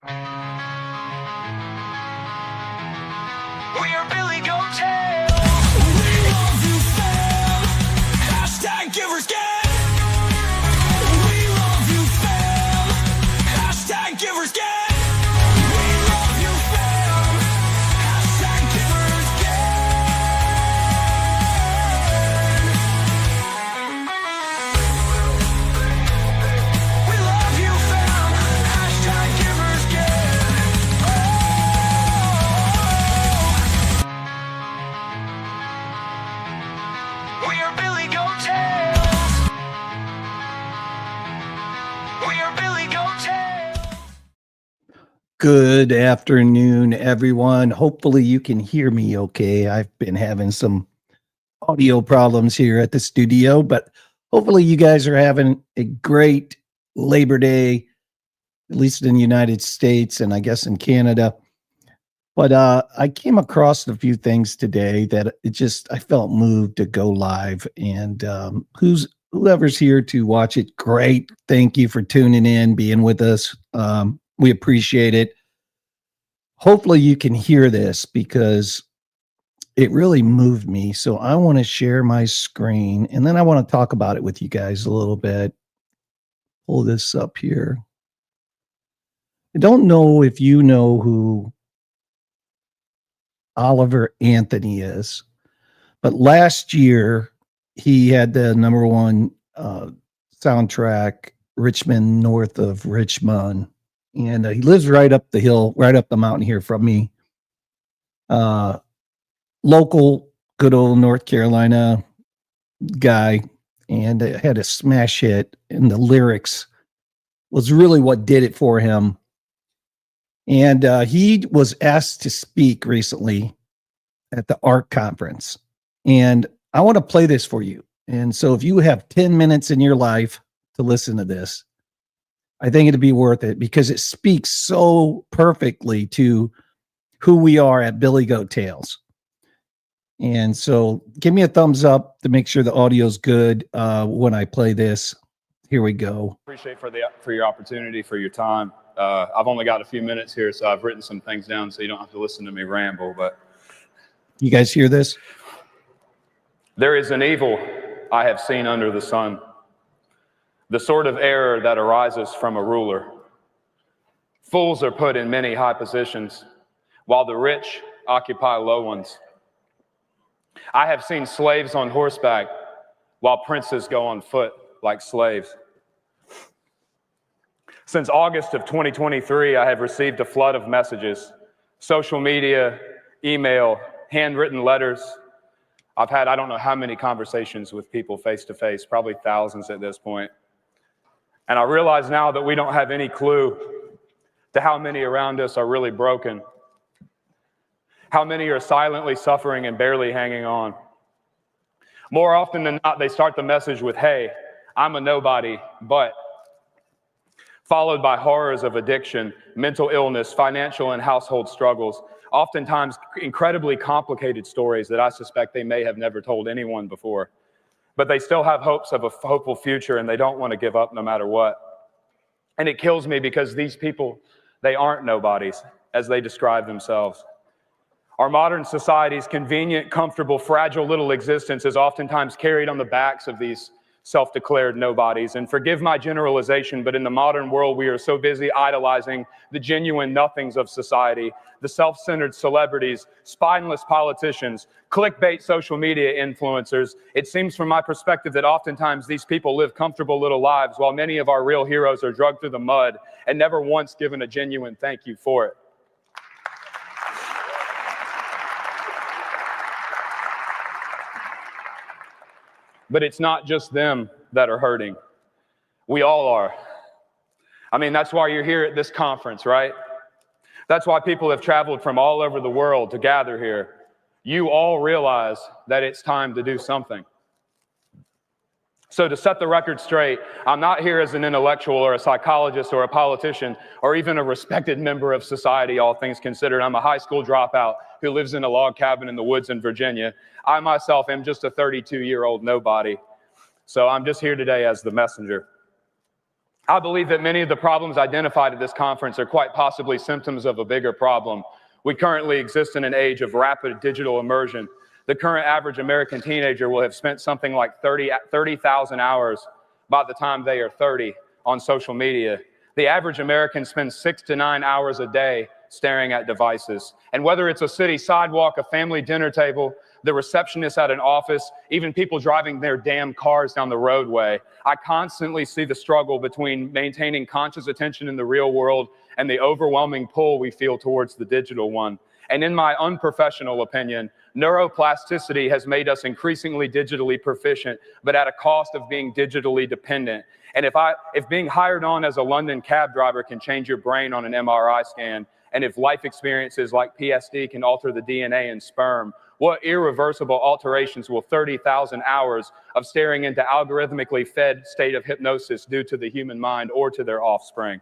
We are Billy Goat Tales. We love you, fam. Hashtag Givers Gang. We love you, fam. Hashtag Givers Gang. We love you, fam. Hashtag Givers Gang. We love you, fam. Hashtag Givers Gang. We are Billy Goat Tales. We are Billy Goat Tales. Good afternoon, everyone. Hopefully you can hear me okay. I've been having some audio problems here at the studio, but hopefully you guys are having a great Labor Day, at least in the United States and I guess in Canada. But I came across a few things today that I felt moved to go live. And whoever's here to watch it, great. Thank you for tuning in, being with us. We appreciate it. Hopefully you can hear this because it really moved me. So I want to share my screen and then I want to talk about it with you guys a little bit. Pull this up here. I don't know if you know who Oliver Anthony is, but last year he had the number one soundtrack, Richmond North of Richmond. And he lives right up the hill, right up the mountain here from me. Local, good old North Carolina guy, and had a smash hit, and the lyrics was really what did it for him. And he was asked to speak recently at the ARC conference. And I want to play this for you. And so if you have 10 minutes in your life to listen to this, I think it'd be worth it because it speaks so perfectly to who we are at Billy Goat Tales. And so give me a thumbs up to make sure the audio's good when I play this. Here we go. Appreciate for your opportunity, for your time. I've only got a few minutes here, so I've written some things down so you don't have to listen to me ramble. But you guys hear this? There is an evil I have seen under the sun, the sort of error that arises from a ruler. Fools are put in many high positions, while the rich occupy low ones. I have seen slaves on horseback, while princes go on foot like slaves. Since August of 2023, I have received a flood of messages, social media, email, handwritten letters. I've had I don't know how many conversations with people face to face, probably thousands at this point. And I realize now that we don't have any clue to how many around us are really broken, how many are silently suffering and barely hanging on. More often than not, they start the message with, "Hey, I'm a nobody, but," followed by horrors of addiction, mental illness, financial and household struggles, oftentimes incredibly complicated stories that I suspect they may have never told anyone before. But they still have hopes of a hopeful future, and they don't want to give up no matter what. And it kills me because these people, they aren't nobodies, as they describe themselves. Our modern society's convenient, comfortable, fragile little existence is oftentimes carried on the backs of these self-declared nobodies. And forgive my generalization, but in the modern world, we are so busy idolizing the genuine nothings of society, the self-centered celebrities, spineless politicians, clickbait social media influencers. It seems from my perspective that oftentimes these people live comfortable little lives while many of our real heroes are drugged through the mud and never once given a genuine thank you for it. But it's not just them that are hurting. We all are. I mean, that's why you're here at this conference, right? That's why people have traveled from all over the world to gather here. You all realize that it's time to do something. So to set the record straight, I'm not here as an intellectual or a psychologist or a politician or even a respected member of society, all things considered. I'm a high school dropout who lives in a log cabin in the woods in Virginia. I myself am just a 32-year-old nobody. So I'm just here today as the messenger. I believe that many of the problems identified at this conference are quite possibly symptoms of a bigger problem. We currently exist in an age of rapid digital immersion. The current average American teenager will have spent something like 30,000 hours by the time they are 30 on social media. The average American spends 6 to 9 hours a day staring at devices. And whether it's a city sidewalk, a family dinner table, the receptionist at an office, even people driving their damn cars down the roadway, I constantly see the struggle between maintaining conscious attention in the real world and the overwhelming pull we feel towards the digital one. And in my unprofessional opinion, neuroplasticity has made us increasingly digitally proficient, but at a cost of being digitally dependent. And if being hired on as a London cab driver can change your brain on an MRI scan, and if life experiences like PSD can alter the DNA in sperm, what irreversible alterations will 30,000 hours of staring into algorithmically fed state of hypnosis do to the human mind or to their offspring?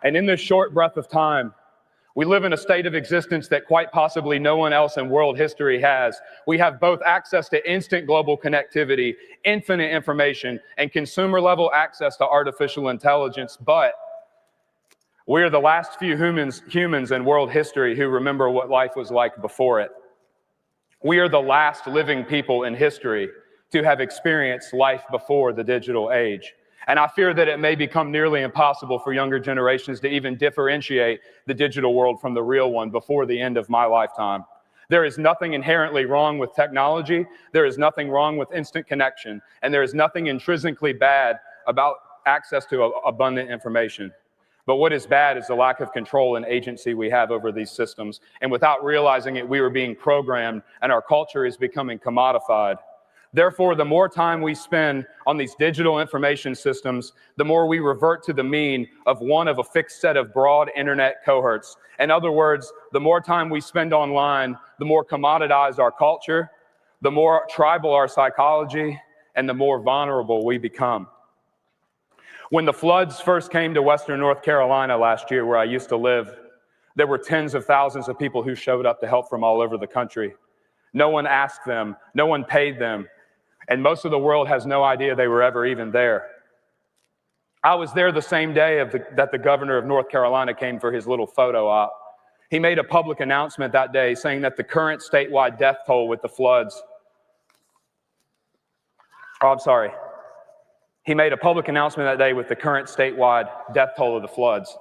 And in this short breath of time, we live in a state of existence that quite possibly no one else in world history has. We have both access to instant global connectivity, infinite information, and consumer-level access to artificial intelligence, but we are the last few humans in world history who remember what life was like before it. We are the last living people in history to have experienced life before the digital age. And I fear that it may become nearly impossible for younger generations to even differentiate the digital world from the real one before the end of my lifetime. There is nothing inherently wrong with technology. There is nothing wrong with instant connection. And there is nothing intrinsically bad about access to abundant information. But what is bad is the lack of control and agency we have over these systems. And without realizing it, we are being programmed, and our culture is becoming commodified. Therefore, the more time we spend on these digital information systems, the more we revert to the mean of one of a fixed set of broad internet cohorts. In other words, the more time we spend online, the more commoditized our culture, the more tribal our psychology, and the more vulnerable we become. When the floods first came to Western North Carolina last year, where I used to live, there were tens of thousands of people who showed up to help from all over the country. No one asked them, no one paid them, and most of the world has no idea they were ever even there. I was there the same day that the governor of North Carolina came for his little photo op. He made a public announcement that day saying that the current statewide death toll with the floods, He made a public announcement that day with the current statewide death toll of the floods.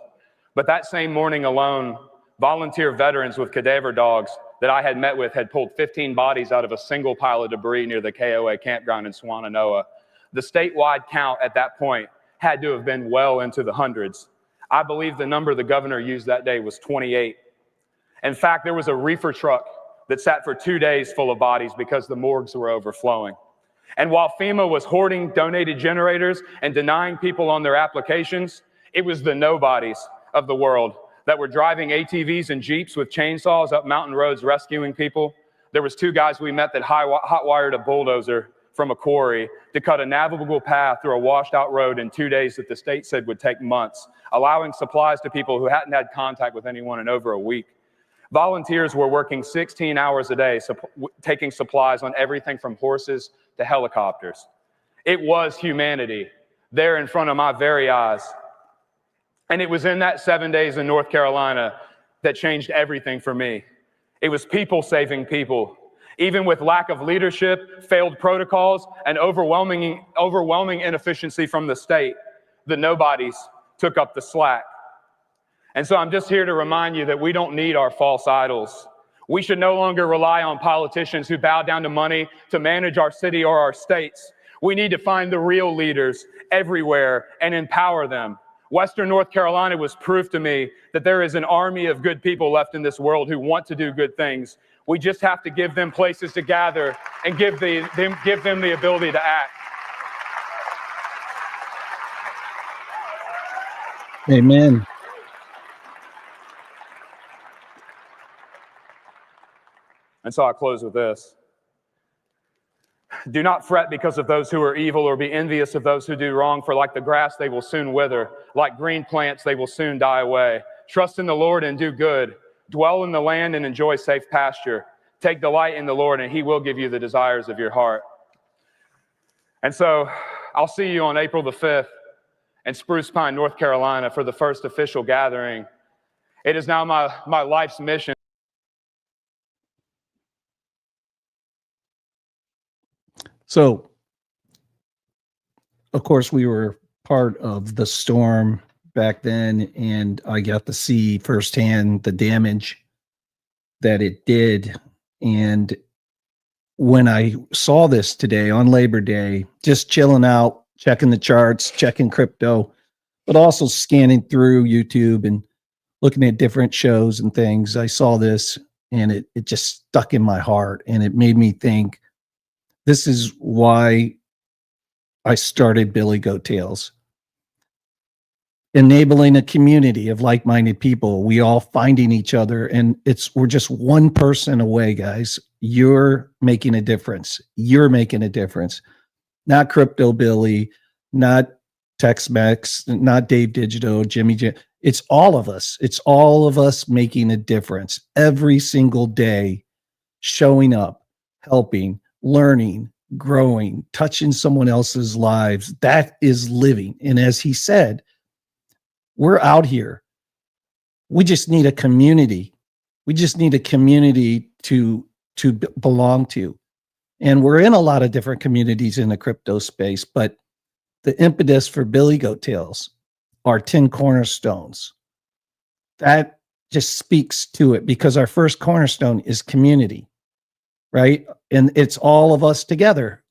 But that same morning alone, volunteer veterans with cadaver dogs that I had met with had pulled 15 bodies out of a single pile of debris near the KOA campground in Swannanoa. The statewide count at that point had to have been well into the hundreds. I believe the number the governor used that day was 28. In fact, there was a reefer truck that sat for 2 days full of bodies because the morgues were overflowing. And while FEMA was hoarding donated generators and denying people on their applications, it was the nobodies of the world that were driving ATVs and Jeeps with chainsaws up mountain roads rescuing people. There was 2 guys we met that hot-wired a bulldozer from a quarry to cut a navigable path through a washed-out road in 2 days that the state said would take months, allowing supplies to people who hadn't had contact with anyone in over a week. Volunteers were working 16 hours a day, taking supplies on everything from horses to helicopters. It was humanity there in front of my very eyes. And it was in that 7 days in North Carolina that changed everything for me. It was people saving people. Even with lack of leadership, failed protocols, and overwhelming inefficiency from the state, the nobodies took up the slack. And so I'm just here to remind you that we don't need our false idols. We should no longer rely on politicians who bow down to money to manage our city or our states. We need to find the real leaders everywhere and empower them. Western North Carolina was proof to me that there is an army of good people left in this world who want to do good things. We just have to give them places to gather and give them the ability to act. Amen. And so I close with this. Do not fret because of those who are evil, or be envious of those who do wrong, for like the grass, they will soon wither. Like green plants, they will soon die away. Trust in the Lord and do good. dwell in the land and enjoy safe pasture. Take delight in the Lord, and he will give you the desires of your heart. And so I'll see you on April the 5th in Spruce Pine, North Carolina for the first official gathering. It is now my life's mission. So, of course, we were part of the storm back then, and I got to see firsthand the damage that it did. And when I saw this today on Labor Day, just chilling out, checking the charts, checking crypto, but also scanning through YouTube and looking at different shows and things, I saw this and it just stuck in my heart, and it made me think, this is why I started Billy Goat Tales. Enabling a community of like-minded people, we all finding each other, and we're just one person away, guys. You're making a difference. You're making a difference. Not Crypto Billy, not Tex-Mex, not Dave Digito, Jimmy J. It's all of us. It's all of us making a difference every single day, showing up, helping, learning, growing, touching someone else's lives. That is living. And as he said, we're out here. We just need a community. We just need a community to belong to. And we're in a lot of different communities in the crypto space, but the impetus for Billy Goat Tales are 10 cornerstones. That just speaks to it, because our first cornerstone is community, right? And it's all of us together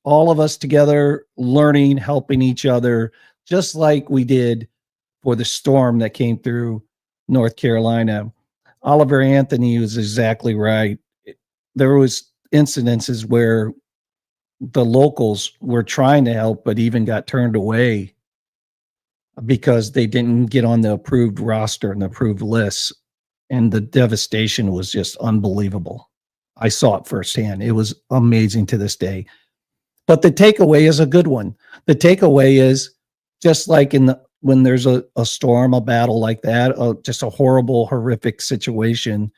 learning, helping each other, just like we did for the storm that came through North Carolina. Oliver Anthony was exactly right. There was incidences where the locals were trying to help, but even got turned away because they didn't get on the approved roster and the approved lists. And the devastation was just unbelievable. I saw it firsthand. It was amazing to this day. But the takeaway is a good one. The takeaway is, just like when there's a storm, a battle like that, just a horrible, horrific situation,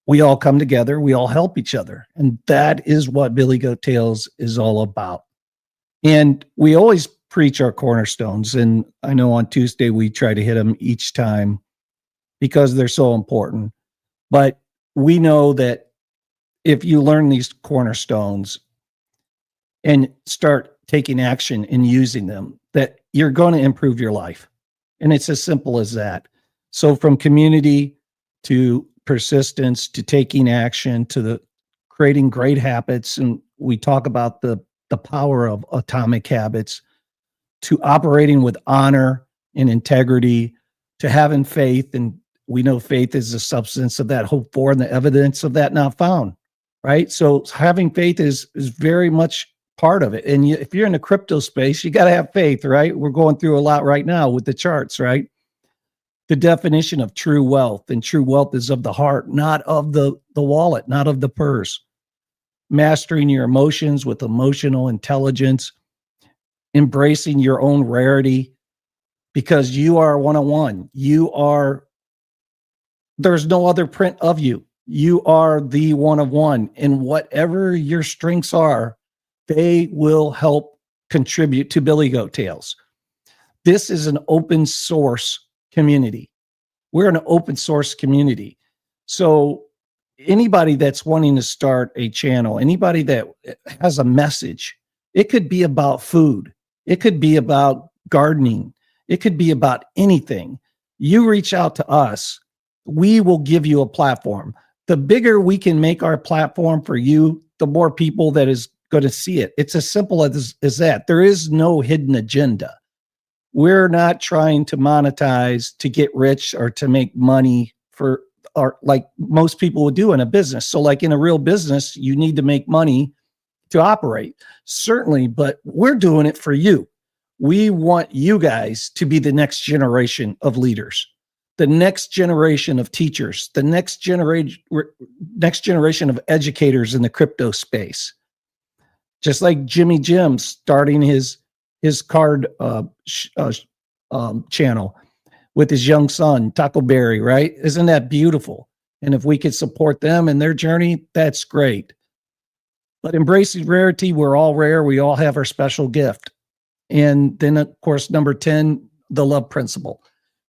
we all come together, we all help each other. And that is what Billy Goat Tales is all about. And we always preach our cornerstones. And I know on Tuesday we try to hit them each time because they're so important. But we know that if you learn these cornerstones and start taking action and using them, that you're going to improve your life. And it's as simple as that. So from community to persistence to taking action to the creating great habits, and we talk about the power of atomic habits, to operating with honor and integrity, to having faith. And we know faith is the substance of that hope for and the evidence of that not found, right? So having faith is very much part of it. And if you're in the crypto space, you got to have faith, right? We're going through a lot right now with the charts, right? The definition of true wealth, and true wealth is of the heart, not of the wallet, not of the purse. Mastering your emotions with emotional intelligence, embracing your own rarity, because you are one-on-one. There's no other print of you. You are the one of one, and whatever your strengths are, they will help contribute to Billy Goat Tales. This is an open source community. We're an open source community. So anybody that's wanting to start a channel, anybody that has a message, it could be about food. It could be about gardening. It could be about anything. You reach out to us, we will give you a platform. The bigger we can make our platform for you, the more people that is going to see it. It's as simple as that. There is no hidden agenda. We're not trying to monetize to get rich or to make money like most people would do in a business. So like in a real business, you need to make money to operate, certainly, but we're doing it for you. We want you guys to be the next generation of leaders, the next generation of teachers, the next generation of educators in the crypto space. Just like Jimmy Jim starting his card channel with his young son, Taco Berry, right? Isn't that beautiful? And if we could support them in their journey, that's great. But embracing rarity, we're all rare. We all have our special gift. And then, of course, number 10, the love principle.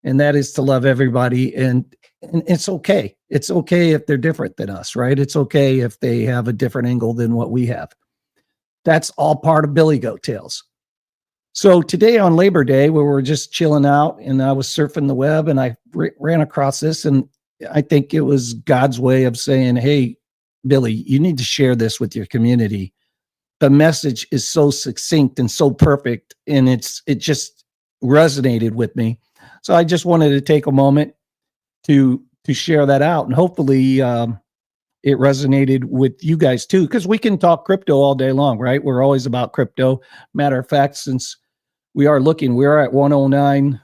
And that is to love everybody. And it's okay. It's okay if they're different than us, right? It's okay if they have a different angle than what we have. That's all part of Billy Goat Tales. So today on Labor Day, where we're just chilling out and I was surfing the web and I ran across this, and I think it was God's way of saying, hey, Billy, you need to share this with your community. The message is so succinct and so perfect, and it just resonated with me. So I just wanted to take a moment to share that out, and hopefully it resonated with you guys too, because we can talk crypto all day long, right? We're always about crypto. Matter of fact, since we're at 109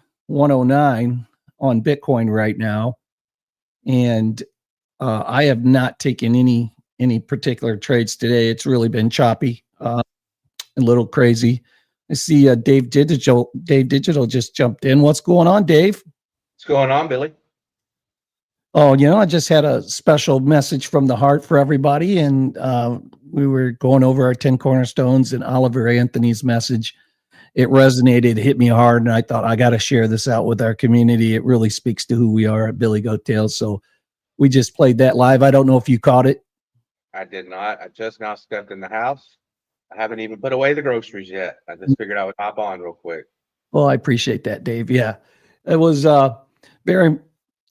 on Bitcoin right now, and I have not taken any particular trades today. It's really been choppy, a little crazy. I see Dave Digital just jumped in. What's going on, Dave? What's going on, Billy? Oh, I just had a special message from the heart for everybody, and we were going over our 10 cornerstones and Oliver Anthony's message. It resonated, hit me hard, and I thought I got to share this out with our community. It really speaks to who we are at Billy Goat Tales. So we just played that live. I don't know if you caught it. I did not. I just now stepped in the house. I haven't even put away the groceries yet. I just figured I would hop on real quick. Well, I appreciate that, Dave. Yeah, it was very.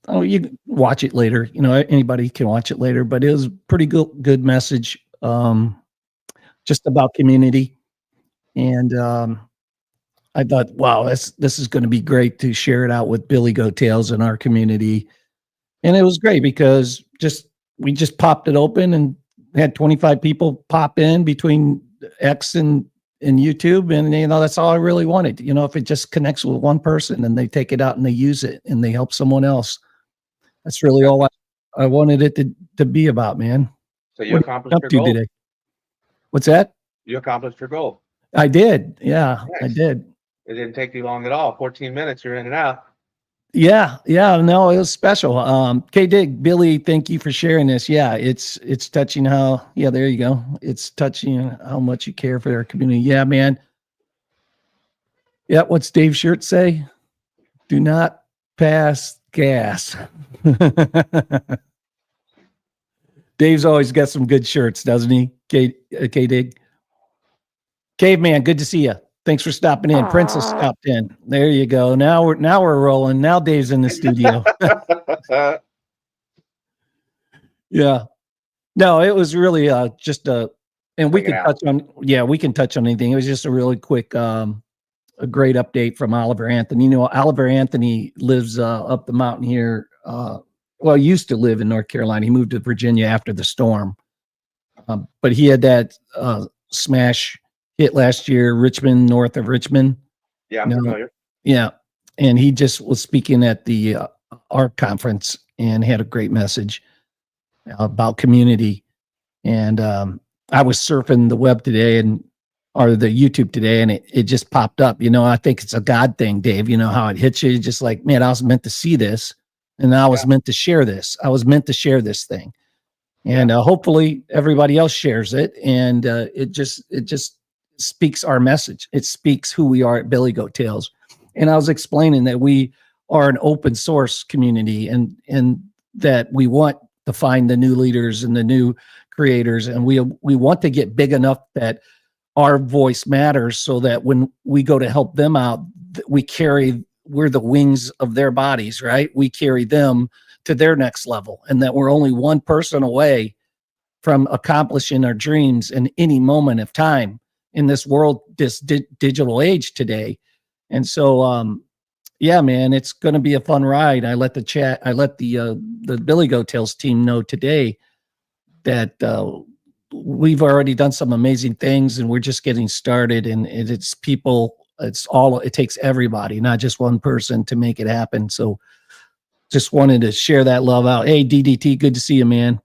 Oh, you can watch it later. Anybody can watch it later, but it was a pretty good message, just about community. And I thought, wow, this is going to be great to share it out with Billy Goat Tales in our community. And it was great because we just popped it open and had 25 people pop in between X and YouTube. And, that's all I really wanted. If it just connects with one person and they take it out and they use it and they help someone else. That's really all I wanted it to be about, man. So you accomplished your goal today. What's that? You accomplished your goal. I did. Yeah, nice. I did. It didn't take you long at all. 14 minutes, you're in and out. Yeah. No, it was special. K-Dig, Billy, thank you for sharing this. Yeah, it's touching how, there you go. It's touching how much you care for our community. Yeah, man. Yeah, what's Dave's shirt say? Do not pass gas. Dave's always got some good shirts, doesn't he? K-Dig. Caveman, good to see you. Thanks for stopping in. Princess stopped in. There you go. Now we're rolling. Now Dave's in the studio. Yeah. No, it was really just and we can touch on anything. It was just a really quick a great update from Oliver Anthony. Oliver Anthony lives up the mountain here. Used to live in North Carolina. He moved to Virginia after the storm. But he had that smash hit last year, Richmond, north of Richmond. Yeah, I'm familiar. Yeah. And he just was speaking at the ARC conference and had a great message about community. And I was surfing the web today or the YouTube today, and it just popped up. I think it's a God thing, Dave. How it hits you, just like, man, I was meant to see this, and I was meant to share this. I was meant to share this thing, and hopefully everybody else shares it. And it just speaks our message. It speaks who we are at Billy Goat Tales. And I was explaining that we are an open source community, and that we want to find the new leaders and the new creators, and we want to get big enough that our voice matters, so that when we go to help them out, we're the wings of their bodies, right? We carry them to their next level, and that we're only one person away from accomplishing our dreams in any moment of time in this world, this digital age today. And so, yeah, man, it's going to be a fun ride. I let the Billy Goat Tales team know today that we've already done some amazing things, and we're just getting started. And it's people, it takes everybody, not just one person, to make it happen. So just wanted to share that love out. Hey, DDT, good to see you, man.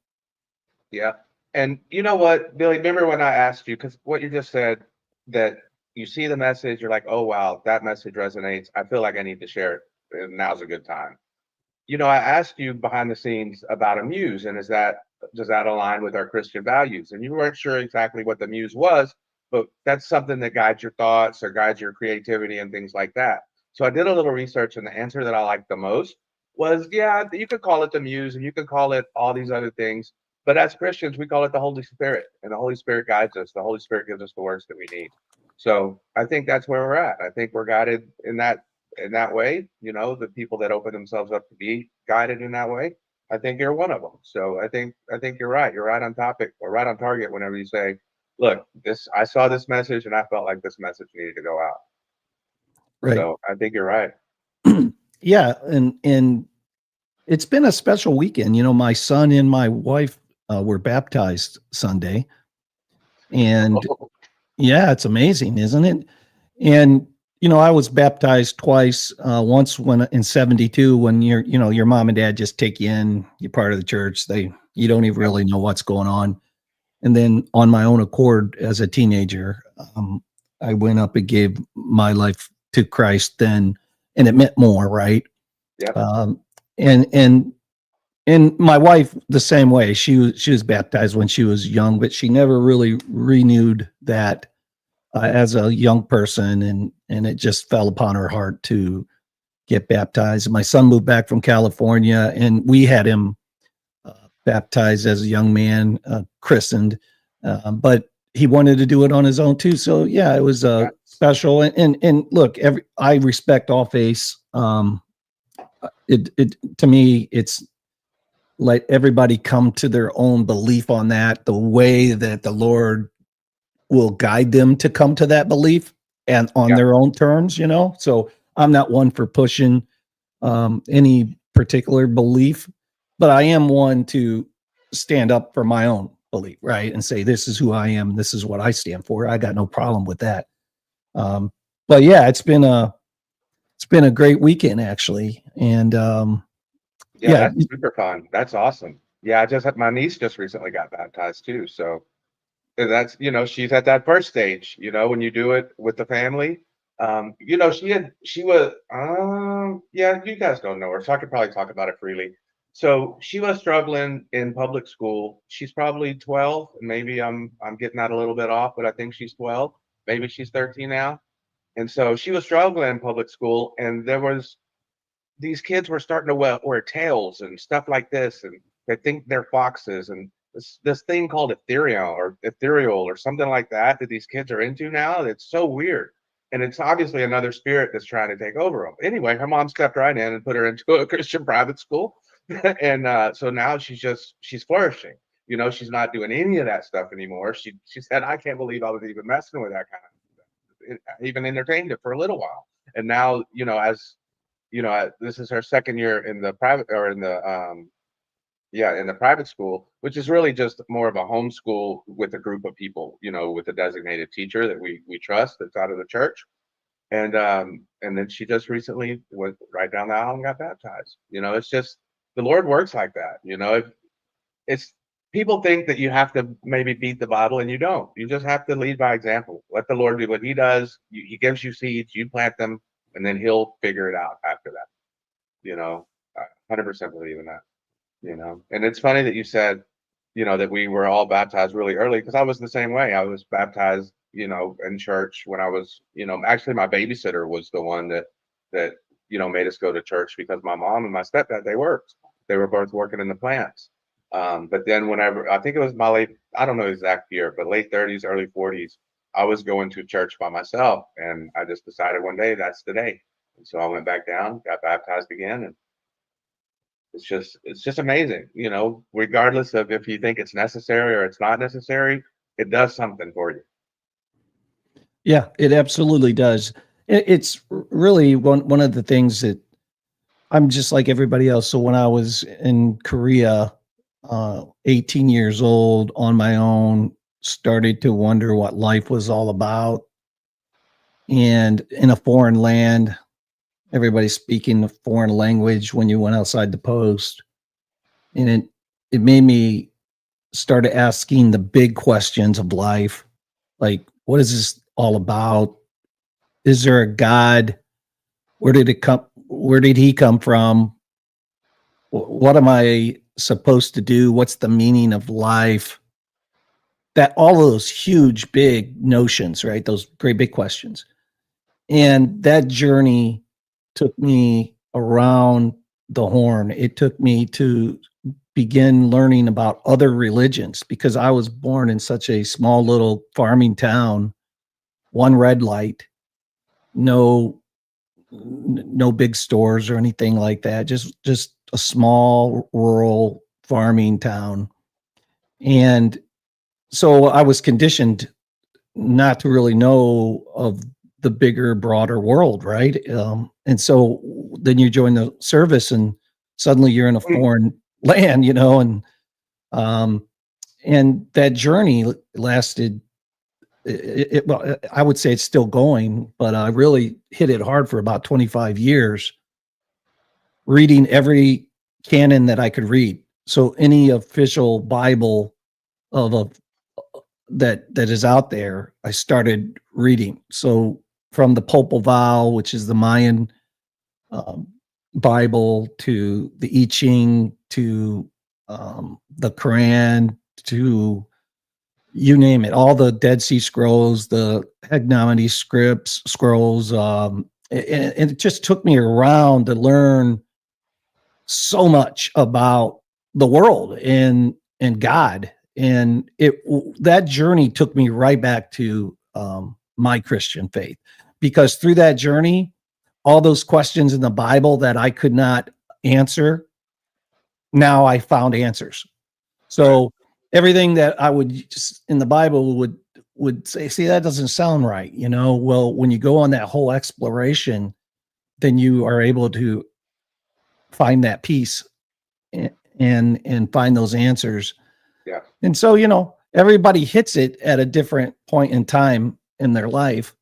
Yeah. And you know what, Billy, remember when I asked you, because what you just said, that you see the message, you're like, oh, wow, that message resonates. I feel like I need to share it. And now's a good time. I asked you behind the scenes about a muse, and does that align with our Christian values? And you weren't sure exactly what the muse was, but that's something that guides your thoughts or guides your creativity and things like that. So I did a little research, and the answer that I liked the most was, yeah, you could call it the muse, and you could call it all these other things, but as Christians, we call it the Holy Spirit, and the Holy Spirit guides us. The Holy Spirit gives us the words that we need. So I think that's where we're at. I think we're guided in that way. The people that open themselves up to be guided in that way. I think you're one of them. So I think you're right. You're right on topic or right on target whenever you say, look, I saw this message and I felt like this message needed to go out. Right. So I think you're right. Yeah, and it's been a special weekend. My son and my wife were baptized Sunday, and yeah, it's amazing, isn't it? And I was baptized twice. Once when in '72, when your mom and dad just take you in, you're part of the church. You don't even really know what's going on. And then on my own accord, as a teenager, I went up and gave my life to Christ then, and it meant more, right? Yeah. And my wife the same way. She was baptized when she was young, but she never really renewed that as a young person, and it just fell upon her heart to get baptized. My son moved back from California, and we had him baptized as a young man, christened, but he wanted to do it on his own too. So yeah, it was special. And look, I respect all faiths. It to me, it's let everybody come to their own belief on that, the way that the Lord will guide them to come to that belief and on their own terms, So I'm not one for pushing any particular belief, but I am one to stand up for my own belief, right? And say, this is who I am. This is what I stand for. I got no problem with that. But yeah, it's been a great weekend actually. And Yeah, that's super fun. That's awesome. Yeah, my niece just recently got baptized too. So that's, she's at that first stage, when you do it with the family. She was, yeah, you guys don't know her, so I could probably talk about it freely. So she was struggling in public school. She's probably 12. Maybe I'm getting that a little bit off, but I think she's 12. Maybe she's 13 now. And so she was struggling in public school, and these kids were starting to wear tails and stuff like this, and they think they're foxes, and this thing called ethereal or something like that these kids are into now. It's so weird, and it's obviously another spirit that's trying to take over them. Anyway, her mom stepped right in and put her into a Christian private school, and so now she's flourishing. She's not doing any of that stuff anymore. She said, I can't believe I was even messing with that kind of stuff. I even entertained it for a little while, and now this is her second year in the private or in the private school, which is really just more of a homeschool with a group of people, with a designated teacher that we trust that's out of the church. And then she just recently went right down the aisle and got baptized. It's just the Lord works like that. It's people think that you have to maybe beat the Bible, and you don't. You just have to lead by example. Let the Lord do what He does. He gives you seeds, you plant them, and then He'll figure it out after that. I 100% believe in that. And it's funny that you said, that we were all baptized really early, because I was the same way. I was baptized, in church when I was, actually my babysitter was the one that made us go to church, because my mom and my stepdad, they were both working in the plants. But then whenever, I think it was I don't know the exact year, but late 30s, early 40s, I was going to church by myself, and I just decided one day that's the day. And so I went back down, got baptized again, and it's just amazing, regardless of if you think it's necessary or it's not necessary, it does something for you. yeah, it absolutely does. It's really one of the things that I'm just like everybody else. So when I was in Korea, 18 years old on my own, started to wonder what life was all about. And in a foreign land, everybody speaking a foreign language when you went outside the post. And it made me start asking the big questions of life. Like, what is this all about? Is there a God? Where did it come? Where did He come from? What am I supposed to do? What's the meaning of life? That all of those huge, big notions, right? Those great big questions. And that journey took me around the horn. It took me to begin learning about other religions because I was born in such a small little farming town, one red light, no big stores or anything like that. Just a small rural farming town. And so I was conditioned not to really know of the bigger, broader world, right? And so then you join the service, and suddenly you're in a foreign land, and that journey lasted. Well, I would say it's still going, but I really hit it hard for about 25 years, reading every canon that I could read. So any official Bible that is out there, I started reading. So from the Popol Vuh, which is the Mayan Bible, to the I Ching, to the Quran, to you name it, all the Dead Sea Scrolls, the Hegnomony scrolls, and it just took me around to learn so much about the world and God. And that journey took me right back to my Christian faith, because through that journey, all those questions in the Bible that I could not answer, now I found answers. So everything that I would just in the Bible would say, see, that doesn't sound right. Well, when you go on that whole exploration, then you are able to find that peace and find those answers. Yeah. And so, everybody hits it at a different point in time in their life.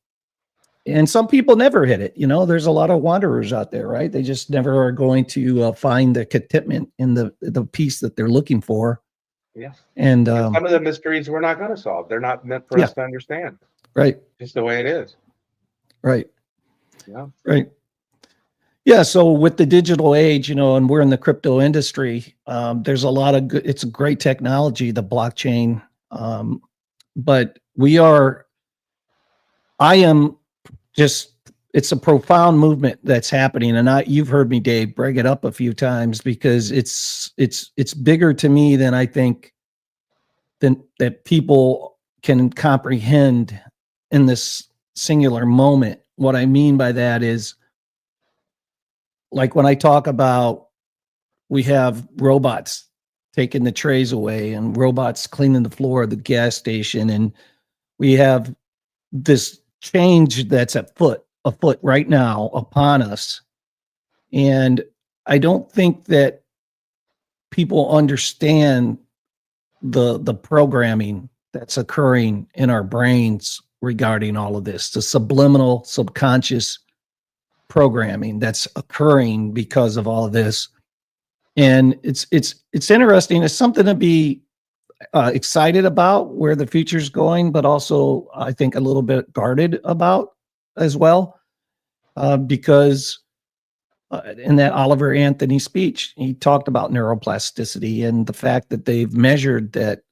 And some people never hit it. There's a lot of wanderers out there, right? They just never are going to find the contentment in the peace that they're looking for. Yeah. And some of the mysteries we're not going to solve. They're not meant for us to understand. Right. Just the way it is. Right. Yeah. Right. Yeah. So with the digital age, and we're in the crypto industry, there's a lot of it's a great technology, the blockchain. But it's a profound movement that's happening. And you've heard me, Dave, bring it up a few times, because it's bigger to me than I think that people can comprehend in this singular moment. What I mean by that is, like when I talk about, we have robots taking the trays away and robots cleaning the floor of the gas station. And we have this change that's afoot right now upon us. And I don't think that people understand the programming that's occurring in our brains regarding all of this, the subliminal, subconscious programming that's occurring because of all of this. And it's interesting. It's something to be excited about where the future's going, but also I think a little bit guarded about as well, because in that Oliver Anthony speech, he talked about neuroplasticity and the fact that they've measured that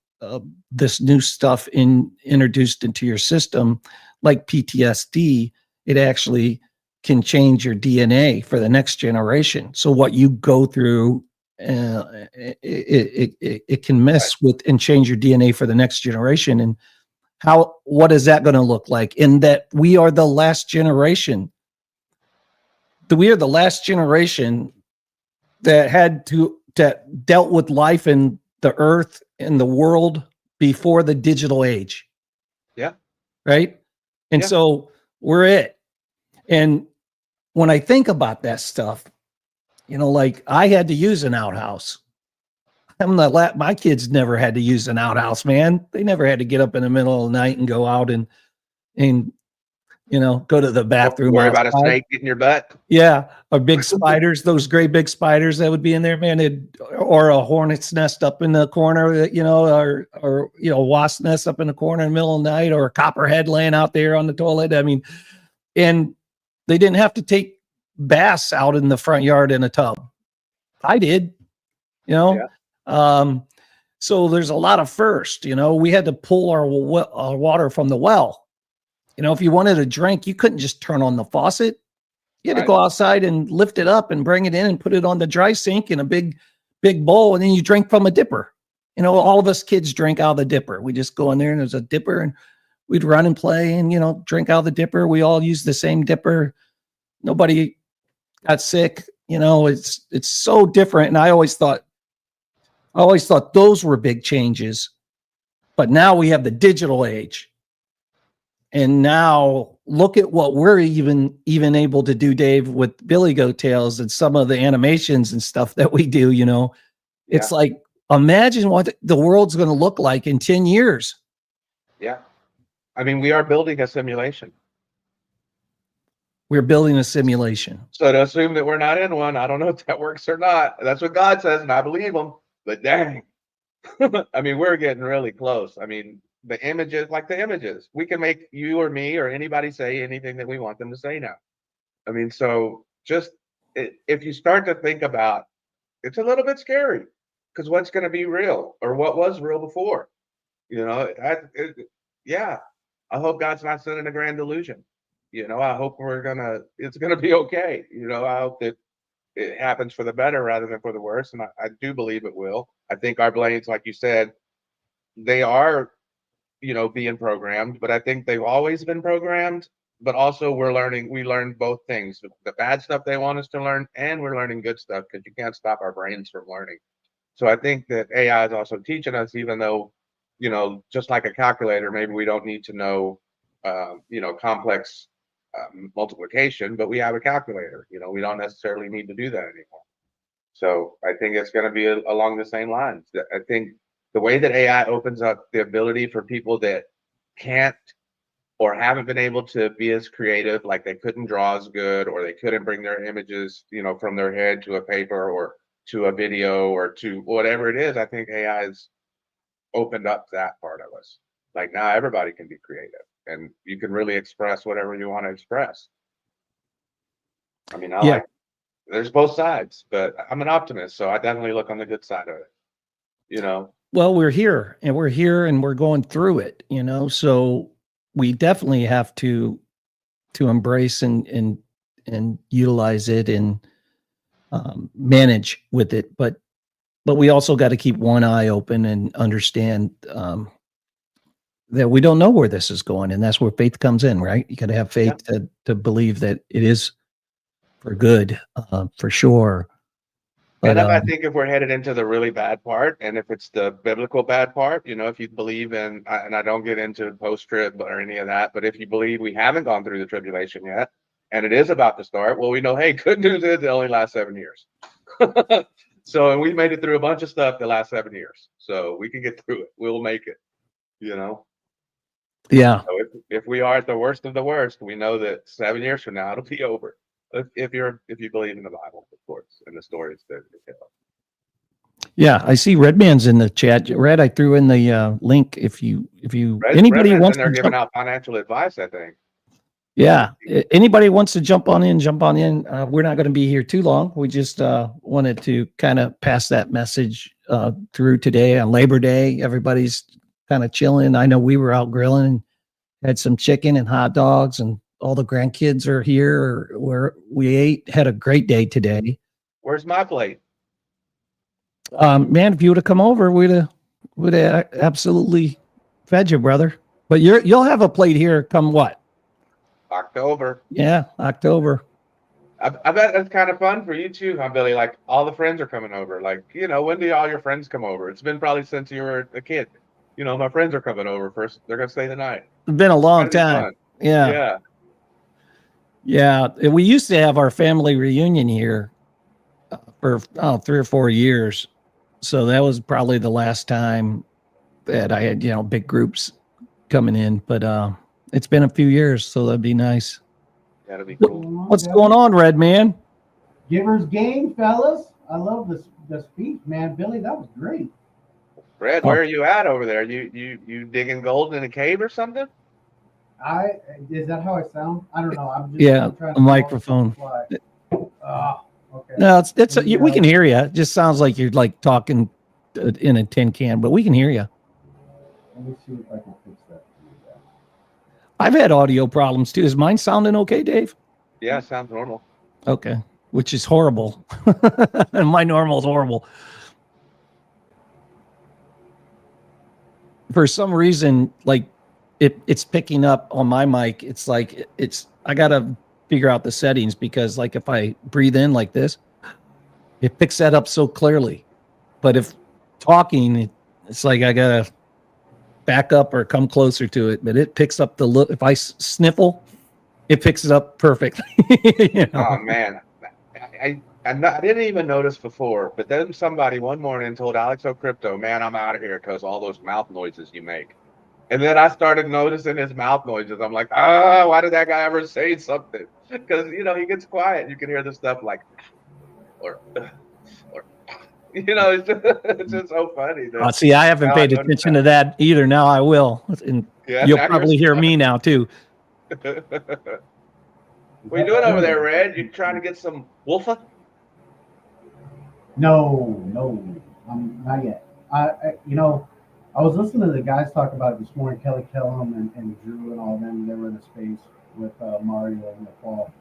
this new stuff introduced into your system, like PTSD, it actually can change your DNA for the next generation. So what you go through, it can mess with and change your DNA for the next generation. And what is that going to look like? In that we are the last generation. We are the last generation that dealt with life in the earth and the world before the digital age. Yeah. Right. And Yeah. so we're it. And when I think about that stuff, like I had to use an outhouse. My kids never had to use an outhouse, man. They never had to get up in the middle of the night and go out and go to the bathroom. Worry about a snake getting your butt. Yeah. Or big spiders, those great big spiders that would be in there, man. Or a hornet's nest up in the corner, or wasp nest up in the corner in the middle of the night, or a copperhead laying out there on the toilet. I mean, and they didn't have to take baths out in the front yard in a tub. I did. you know? So there's a lot of first, you know, we had to pull our water from the well. You know, if you wanted a drink, you couldn't just turn on the faucet. You had to go outside and lift it up and bring it in and put it on the dry sink in a big bowl. And then you drink from a dipper. You know, all of us kids drink out of the dipper. We just go in there and there's a dipper and we'd run and play and, you know, drink out of the dipper. We all use the same dipper. Nobody got sick. You know, it's so different. And I always thought those were big changes. But now we have the digital age. And now look at what we're even able to do, Dave, with Billy Goat Tales and some of the animations and stuff that we do, you know. It's like, imagine what the world's going to look like in 10 years. Yeah. I mean, we are building a simulation. We're building a simulation. So to assume that we're not in one, I don't know if that works or not. That's what God says, and I believe him. But dang, I mean, we're getting really close. I mean, the images, we can make you or me or anybody say anything that we want them to say now. I mean, so just if you start to think about, it's a little bit scary because what's going to be real or what was real before, you know, yeah, I hope God's not sending a grand delusion. You know, I hope it's going to be okay. You know, I hope that it happens for the better rather than for the worse. And I do believe it will. I think our brains, like you said, they are, you know, being programmed, but I think they've always been programmed, but also we learn both things, the bad stuff they want us to learn, and we're learning good stuff because you can't stop our brains from learning. So I think that AI is also teaching us, even though, you know, just like a calculator, maybe we don't need to know, you know, complex multiplication, but we have a calculator, you know, we don't necessarily need to do that anymore. So I think it's going to be along the same lines. I think the way that AI opens up the ability for people that can't or haven't been able to be as creative, like they couldn't draw as good, or they couldn't bring their images, you know, from their head to a paper or to a video or to whatever it is. I think AI has opened up that part of us. Like now everybody can be creative and you can really express whatever you want to express. I mean, there's both sides, but I'm an optimist, so I definitely look on the good side of it, you know. Well, we're here and we're going through it, you know, so we definitely have to embrace and utilize it and manage with it. But we also got to keep one eye open and understand that we don't know where this is going. And that's where faith comes in, right? You got to have faith to believe that it is for good, for sure. But, and I think if we're headed into the really bad part, and if it's the biblical bad part, you know, if you believe in, and I don't get into post-trib or any of that, but if you believe we haven't gone through the tribulation yet, and it is about to start, well, we know, hey, good news is it only lasts 7 years. So, and we made it through a bunch of stuff the last 7 years. So we can get through it. We'll make it, you know? Yeah. So if we are at the worst of the worst, we know that 7 years from now, it'll be over. If you believe in the Bible, of course, and the stories that it tells. Yeah, I see Redman's in the chat. Red, I threw in the link. If anybody wants to giving out financial advice, I think. Yeah, anybody wants to jump on in. We're not going to be here too long. We just wanted to kind of pass that message through today on Labor Day. Everybody's kind of chilling. I know we were out grilling and had some chicken and hot dogs, and all the grandkids are here. Where we had a great day today. Where's my plate? Man, if you would have come over, we'd have absolutely fed you, brother. But you'll have a plate here come what? October. Yeah, October. I bet that's kind of fun for you too, huh, Billy? Like all the friends are coming over. Like, you know, when do all your friends come over? It's been probably since you were a kid. You know, my friends are coming over first. They're gonna stay the night. It's been a long time. Yeah. We used to have our family reunion here for 3 or 4 years. So that was probably the last time that I had, you know, big groups coming in. But it's been a few years, so that'd be nice. That'd be cool. What's going on, Red Man? Givers game, fellas. I love the speech, man. Billy, that was great. Red, where are you at over there? You digging gold in a cave or something? Is that how I sound? I don't know. I'm trying to a microphone. Okay. No, it's Yeah. we can hear you. It just sounds like you're like talking in a tin can, but we can hear you. Let me see if I can fix that. I've had audio problems too. Is mine sounding okay, Dave? Yeah, sounds normal. Okay, which is horrible. My normal is horrible. For some reason, like it's picking up on my mic. It's like I gotta figure out the settings because like if I breathe in like this, it picks that up so clearly. But if talking, it's like I gotta back up or come closer to it. But it picks up the look. If I sniffle, it picks it up perfectly. You know? Oh man, I didn't even notice before, but then somebody one morning told Alex O'Crypto, "Man, I'm out of here because all those mouth noises you make." And then I started noticing his mouth noises. I'm like, why did that guy ever say something? Because he gets quiet. You can hear the stuff like, or, it's just so funny. See, I haven't Now I paid notice attention to that either. Now I will, and Yeah, you'll now you're probably hear me now too. What are you doing over there, Red? You trying to get some wolfa? No, not yet. I was listening to the guys talk about it this morning, Kelly Kellum and Drew and all of them. They were in a space with Mario in the fall,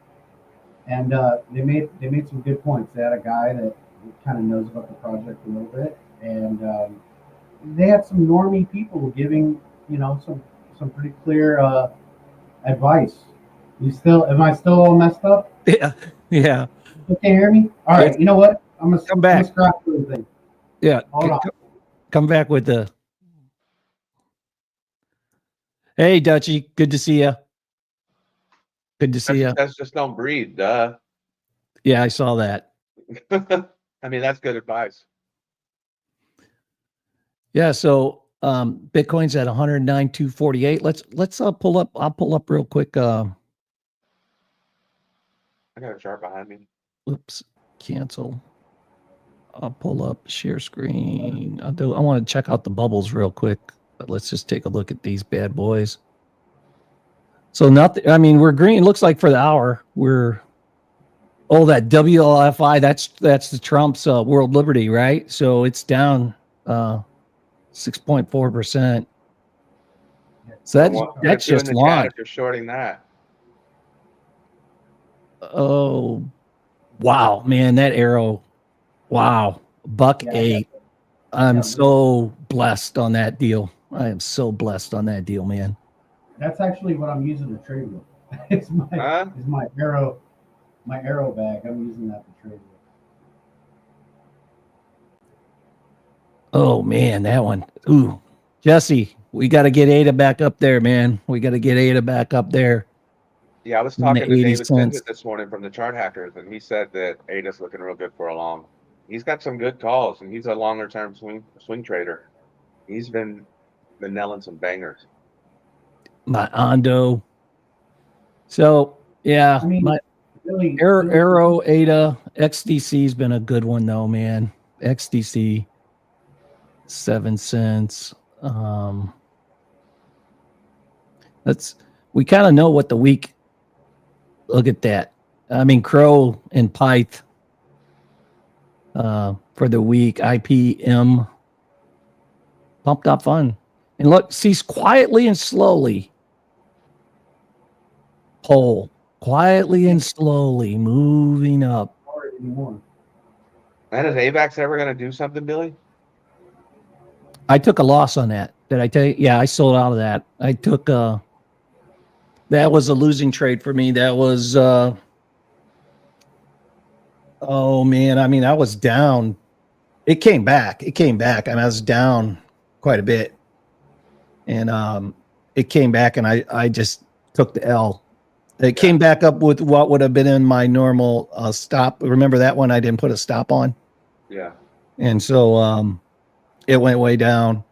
and they made some good points. They had a guy that kind of knows about the project a little bit, and they had some normie people giving some pretty clear advice. Am I still all messed up? Yeah. You can't hear me? All right, you know what? I'm gonna Come back. scrap everything. Yeah. Hold on. Come back with the. Hey, Dutchie. Good to see you. Good to see you. That's just don't breathe, duh. Yeah, I saw that. I mean, that's good advice. Yeah. So Bitcoin's at 109,248. Let's pull up. I'll pull up real quick. I got a chart behind me. Oops. Cancel. I'll pull up share screen. I want to check out the bubbles real quick, but let's just take a look at these bad boys. So nothing. I mean, we're green. Looks like for the hour we're. Oh, that WLFI. That's the Trump's World Liberty, right? So it's down 6.4%. So that's just long. If you're shorting that. Oh, wow, man, that arrow. Wow, $1.08. I'm so blessed on that deal. I am so blessed on that deal, man. That's actually what I'm using to trade with. It's my arrow bag. I'm using that to trade with. Oh man, that one. Ooh, Jesse, we got to get ADA back up there, man. We got to get ADA back up there. Yeah, I was talking to David Sindit this morning from the Chart Hackers, and he said that ADA's looking real good for a long. He's got some good calls, and he's a longer term swing trader. He's been nailing some bangers. My Ondo. So yeah, I mean, my really, Arrow ADA XDC's been a good one though, man. XDC 7 cents. We kind of know what the week. Look at that. I mean, Crow and Pyth for the week. IPM pumped up fun. And look, sees quietly and slowly. Pole quietly and slowly moving up. Anymore. And is AVAX ever going to do something, Billy? I took a loss on that. Did I tell you? Yeah, I sold out of that. I took that was a losing trade for me. That was oh man, I mean, I was down. It came back. And I was down quite a bit. And it came back and I just took the L. It came back up with what would have been in my normal stop. Remember that one I didn't put a stop on? Yeah. And so it went way down.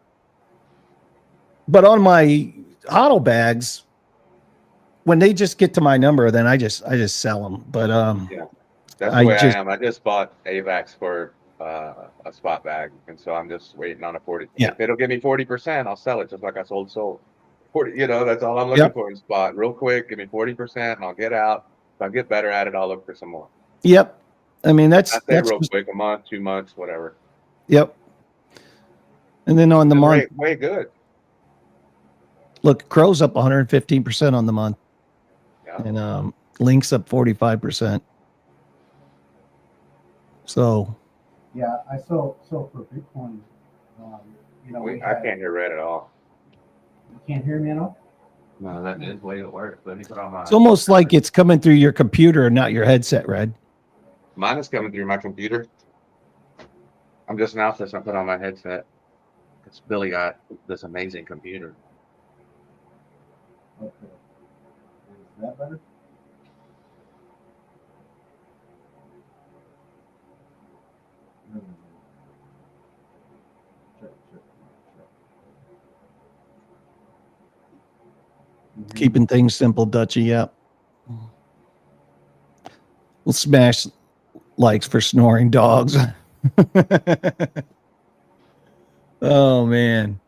But on my auto bags, when they just get to my number, then I just sell them. But yeah, that's the way I am. I just bought AVAX for a spot bag, and so I'm just waiting on a 40. Yeah. If it'll give me 40%, I'll sell it just like I sold SOL. 40, that's all I'm looking for in spot. Real quick, give me 40%, and I'll get out. If I get better at it, I'll look for some more. Yep. I mean, I say that's real quick, a month, 2 months, whatever. yep. And then on the month, Way good. look, Crow's up 115% on the month, Yeah. and Link's up 45%. So Yeah, I so for Bitcoin, I can't hear Red at all. You can't hear me at all. No, that is way it works. Let me put on my. it's almost like it's coming through your computer and not your headset, Red. Mine is coming through my computer. I'm just now since I put on my headset. Because Billy got this amazing computer. Okay. Is that better? Check. Keeping things simple, Dutchy. Yep. We'll smash likes for snoring dogs. Oh man.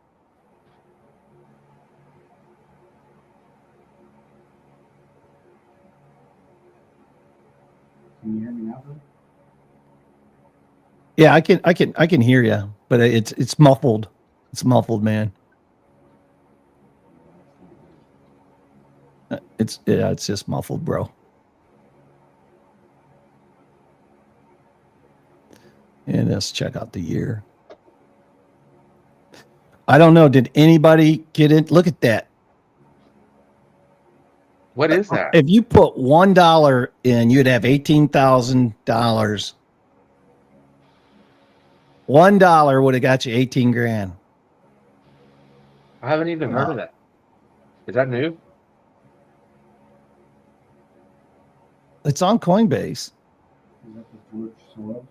Can you hear me now, Billy? Yeah, I can hear you, but it's muffled. It's muffled, man. It's just muffled, bro. And let's check out the year. I don't know. Did anybody get it? Look at that. What is that? If you put $1 in, you'd have $18,000. $1 would have got you 18 grand. I haven't even heard of that. Is that new? It's on Coinbase. Is that the George Soros?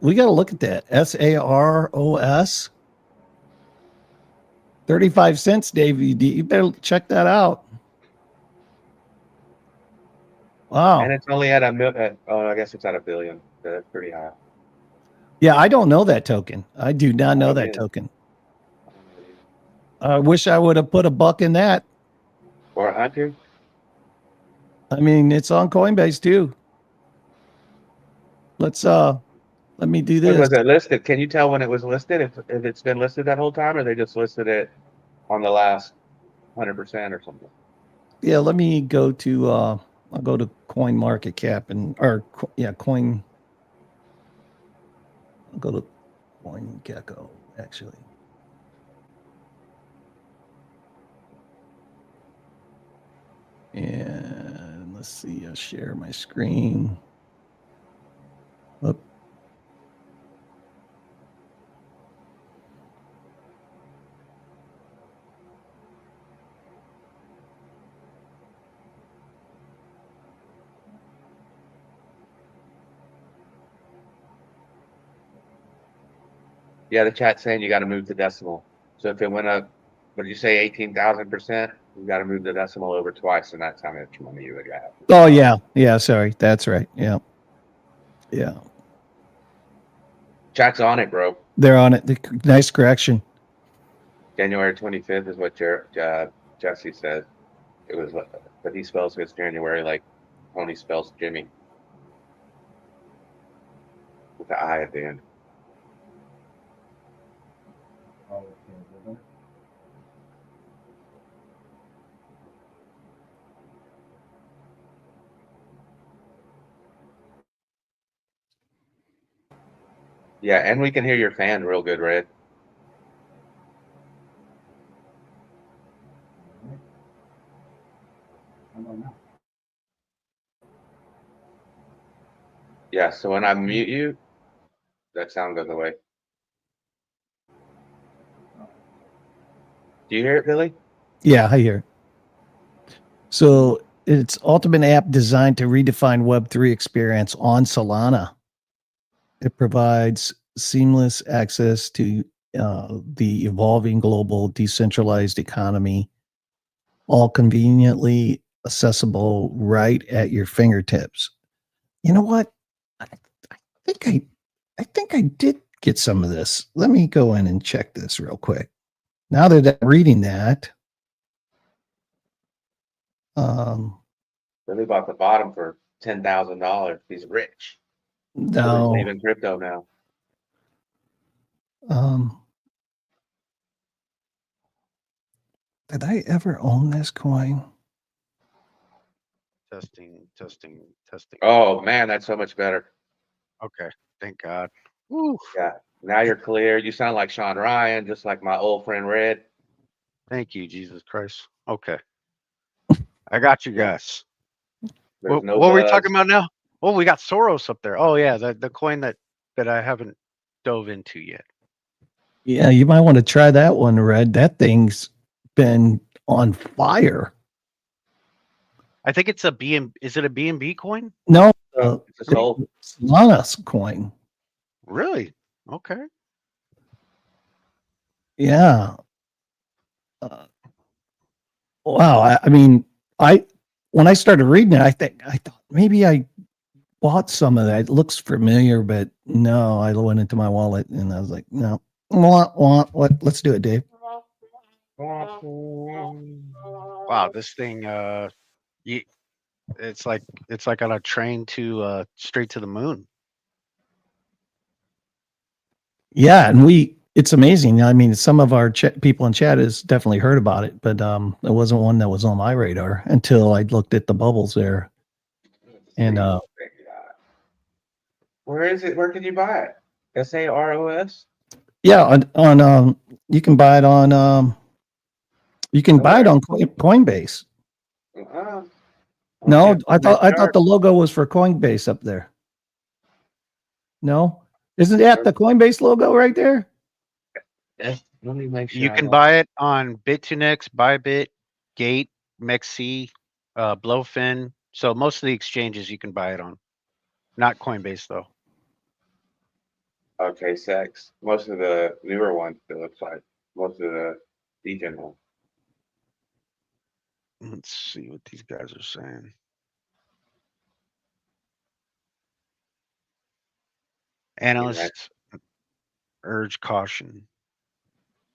We got to look at that. SAROS. 35 cents, Dave. You better check that out. Wow. And it's only at a million. Oh, I guess it's at a billion. That's pretty high. Yeah, I don't know that token. I do not know that token. I wish I would have put $1 in that. Or 100. I mean, it's on Coinbase too. Let me do When this. was it listed? Can you tell when it was listed? If it's been listed that whole time, or they just listed it on the last 100% or something? Yeah, let me go to I'll go to Coin Market Cap Coin. I'll go to CoinGecko actually. And let's see, I'll share my screen. Oop. Yeah, the chat's saying you got to move the decimal. So if it went up, what did you say, 18,000%? You got to move the decimal over twice, and that's how much money you would have. Oh yeah. Sorry, that's right. Yeah. Chat's on it, bro. They're on it. Nice correction. January 25th is what Jesse said. It was, but he spells his January like Tony spells Jimmy with the I at the end. Oh, okay. Is that Yeah, and we can hear your fan real good, Red. better? How about now? Yeah, so when I mute you, that sound goes away. Do you hear it, Billy? Yeah, I hear it. So it's ultimate app designed to redefine Web3 experience on Solana. It provides seamless access to the evolving global decentralized economy, all conveniently accessible right at your fingertips. You know what? I think I did get some of this. Let me go in and check this real quick. Now that I'm reading that, Billy bought the bottom for $10,000. He's rich. No. Leaving crypto now. Um, did I ever own this coin? Testing, testing, testing. Oh man, that's so much better. Okay, thank God. Woo, Yeah. Now you're clear. You sound like Sean Ryan, just like my old friend Red. thank you, Jesus Christ. Okay, I got you guys. There's What, no what were we buzz. talking about now? Oh, we got Soros up there. Oh yeah, the coin that I haven't dove into yet. Yeah, you might want to try that one, Red. That thing's been on fire. I think it's a BM. Is it a BNB coin? No, It's a soul. Solana's coin. Really? Okay. Yeah. Wow. I mean, when I started reading it, I thought maybe I bought some of that. It looks familiar, but no, I went into my wallet and I was like, no, what? Let's do it, Dave. Wow, this thing. It's like on a train to straight to the moon. Yeah, and it's amazing. I mean, some of our people in chat has definitely heard about it, but it wasn't one that was on my radar until I looked at the bubbles there. And Where is it? Where can you buy it? SAROS? yeah, on you can buy it on you can buy it on Coinbase. Uh-uh. No, Okay, I thought the logo was for Coinbase up there. No, isn't that the Coinbase logo right there? Let me make sure. You can buy it on Bit2Next, Bybit, Gate, Mexi, Blowfin. So most of the exchanges you can buy it on. Not Coinbase though. Okay, sex. Most of the newer ones, it looks like. Most of the degen ones. Let's see what these guys are saying. Analysts urge caution.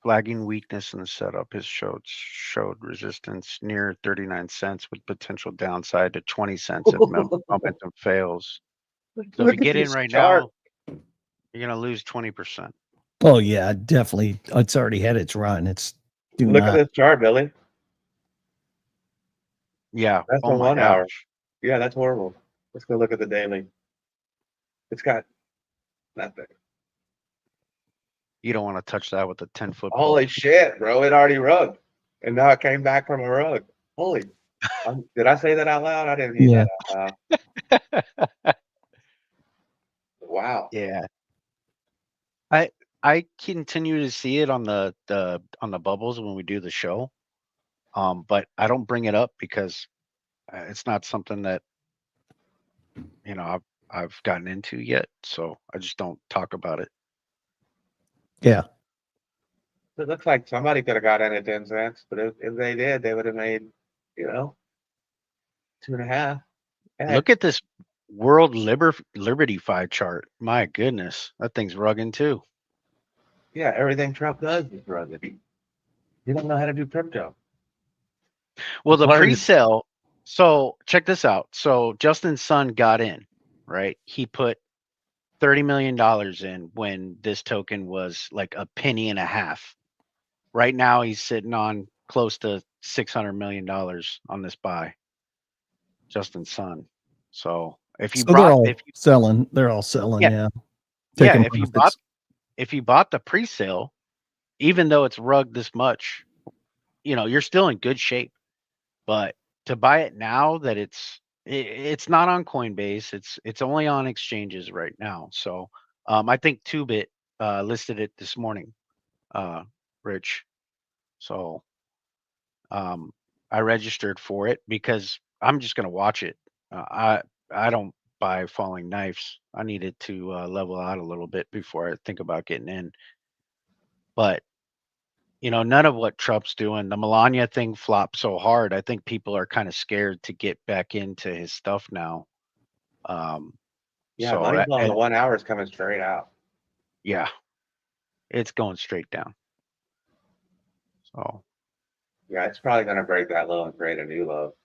Flagging weakness in the setup has showed resistance near 39 cents with potential downside to 20 cents if momentum fails. So if you get in right now, you're gonna lose 20%. Oh yeah, definitely. It's already had its run. It's Look at this chart, Billy. Yeah. That's Oh on my 1 hour. gosh. Yeah, that's horrible. Let's go look at the daily. It's got nothing. You don't want to touch that with a 10-foot. Holy shit, bro. It already rugged. And now it came back from a rug. Holy. Did I say that out loud? I didn't hear that out loud. Wow. Yeah. I continue to see it on the bubbles when we do the show. But I don't bring it up because it's not something that I've gotten into yet, so I just don't talk about it. Yeah. It looks like somebody could have got in at 10 cents, but if they did, they would have made, 2.5. Look at this World Liberty Fi chart. My goodness, that thing's rugging too. Yeah, everything Trump does is rugged. You don't know how to do crypto. Well, the Why are you- pre-sale. So check this out. So Justin Sun got in, right? He put $30 million in when this token was like a penny and a half. Right now, he's sitting on close to $600 million on this buy. Justin Sun. So if you they're all if you selling, they're all selling. Yeah. Yeah. yeah, Taking if you bought the pre-sale, even though it's rugged this much, you're still in good shape. But to buy it now that it's not on Coinbase, it's only on exchanges right now. So I think 2bit listed it this morning, Rich. So I registered for it because I'm just gonna watch it. I don't buy falling knives. I needed to level out a little bit before I think about getting in. But none of what Trump's doing. The Melania thing flopped so hard. I think people are kind of scared to get back into his stuff now. Yeah, so money's on and- the 1 hour is coming straight out. yeah, it's going straight down. So, Yeah, it's probably going to break that low and create a new low.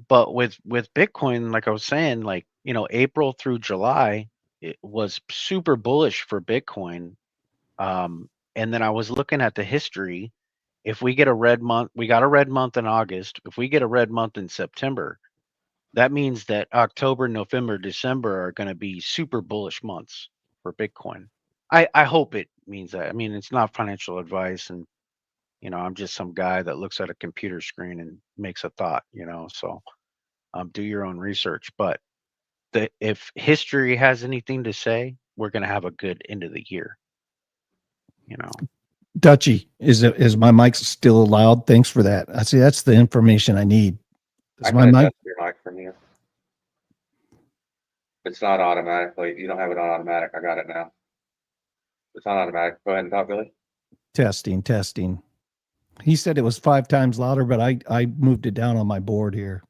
but with Bitcoin, like I was saying, like April through July, it was super bullish for Bitcoin. And then I was looking at the history. If we get a red month, we got a red month in August. If we get a red month in September, that means that October, November, December are going to be super bullish months for Bitcoin. I hope it means that. I mean, it's not financial advice, and I'm just some guy that looks at a computer screen and makes a thought. So do your own research. But if history has anything to say, we're going to have a good end of the year. Dutchy, is my mic still loud? Thanks for that. I see that's the information I need. I Is my can mic? adjust your mic from here. It's not automatically. You don't have it on automatic. I got it now. It's not automatic. Go ahead and talk, Billy. Testing. He said it was 5 times louder, but I moved it down on my board here.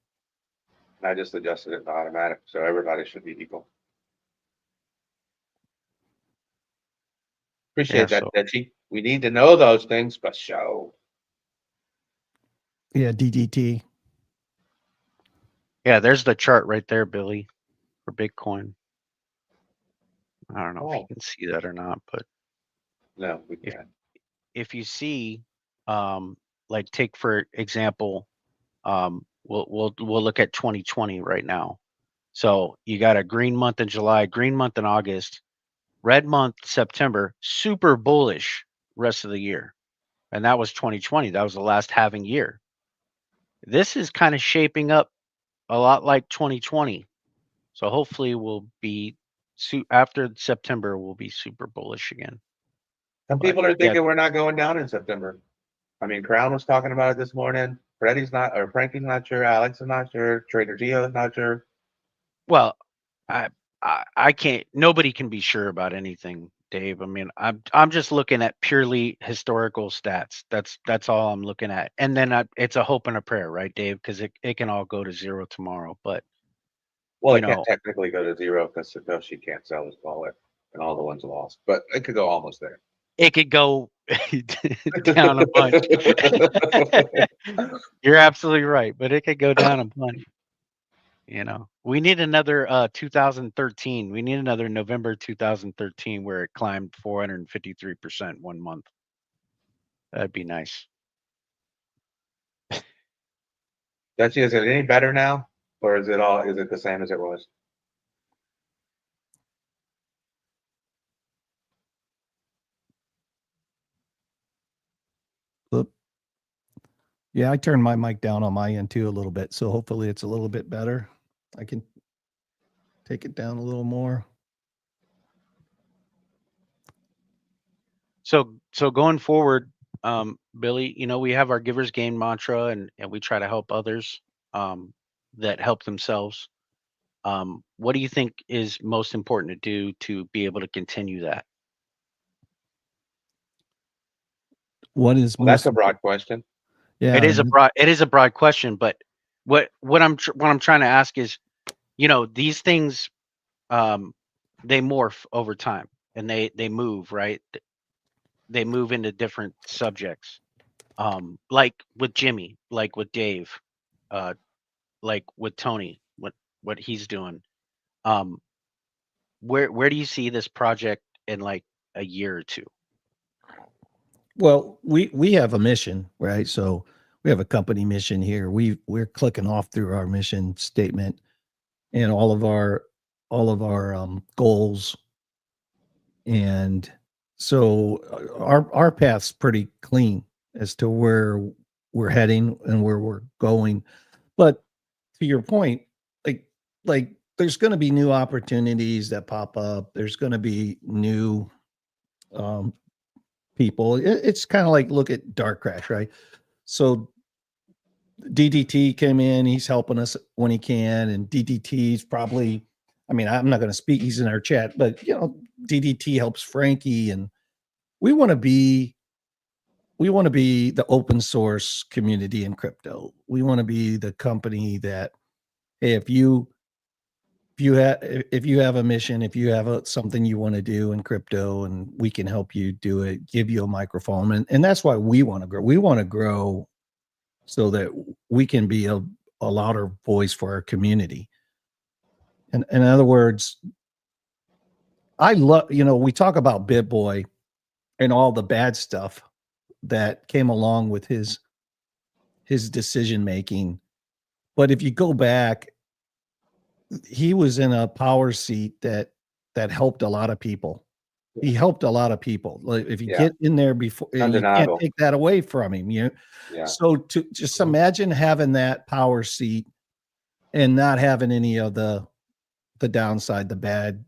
I just adjusted it to automatic, so everybody should be equal. Appreciate that, so- Dutchy. We need to know those things for show. Yeah, DDT. Yeah, there's the chart right there, Billy, for Bitcoin. I don't know if you can see that or not, but No, we can't. if you see, like take for example, we'll look at 2020 right now. So you got a green month in July, green month in August, red month September, super bullish rest of the year, and that was 2020. That was the last halving year. This is kind of shaping up a lot like 2020. So hopefully we'll be after September, we'll be super bullish again. Some But, people are yeah. thinking we're not going down in September. I mean, Crown was talking about it this morning. Freddie's not, or Frankie's not sure. Alex is not sure. Trader Geo is not sure. Well, I can't. Nobody can be sure about anything, Dave. I mean, I'm just looking at purely historical stats. That's all I'm looking at. And then it's a hope and a prayer, right, Dave? Because it can all go to zero tomorrow. But Well, You it can't know. technically go to zero because Satoshi can't sell his wallet and all the ones lost, but it could go almost there. it could go down a bunch. You're absolutely right, but it could go down a bunch. We need another 2013. We need another November 2013 where it climbed 453% 1 month. That'd be nice. Dutchy, is it any better now? Or is it the same as it was? Oop. Yeah, I turned my mic down on my end too a little bit, so hopefully it's a little bit better. I can take it down a little more. So going forward, Billy, we have our givers gain mantra, and we try to help others that help themselves. What do you think is most important to do to be able to continue that? What is Well, that's most a broad question. Yeah, It is a broad question, but what I'm trying to ask is, these things they morph over time, and they move, right? They move into different subjects. Like with Jimmy, like with Dave, like with Tony, what he's doing. Where do you see this project in like a year or two? Well, we have a mission, right? So we have a company mission here. We're clicking off through our mission statement and all of our goals, and so our path's pretty clean as to where we're heading and where we're going. But to your point, like there's going to be new opportunities that pop up. There's going to be new people. It's kind of like look at Dark Crash, right? So DDT came in, he's helping us when he can, and DDT's probably, I mean, I'm not going to speak, he's in our chat, but DDT helps Frankie, and we want to be the open source community in crypto. We want to be the company that, hey, if you have a mission, if you have something you want to do in crypto, and we can help you do it, give you a microphone. And that's why we want to grow. We want to grow so that we can be a louder voice for our community. And in other words, I love, we talk about Bit Boy and all the bad stuff that came along with his decision making. But if you go back, he was in a power seat that helped a lot of people. He helped a lot of people. Like if you Yeah. get in there before, you can't Undeniable. take that away from him. Yeah. So to just imagine having that power seat and not having any of the downside, the bad,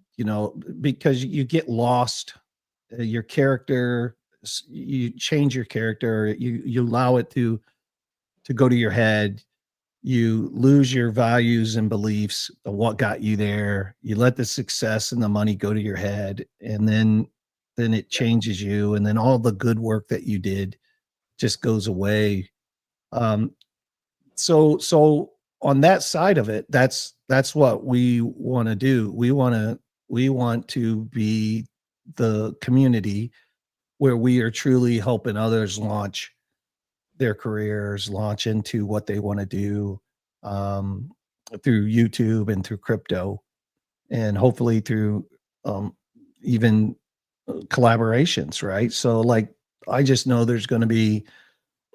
because you get lost. Your character, you change your character. You allow it to go to your head. You lose your values and beliefs of what got you there. You let the success and the money go to your head, and then it changes you, and then all the good work that you did just goes away. So on that side of it, that's what we want to do. We want to be the community where we are truly helping others launch their careers, launch into what they want to do, through YouTube and through crypto, and hopefully through even collaborations, right? So like, I just know there's going to be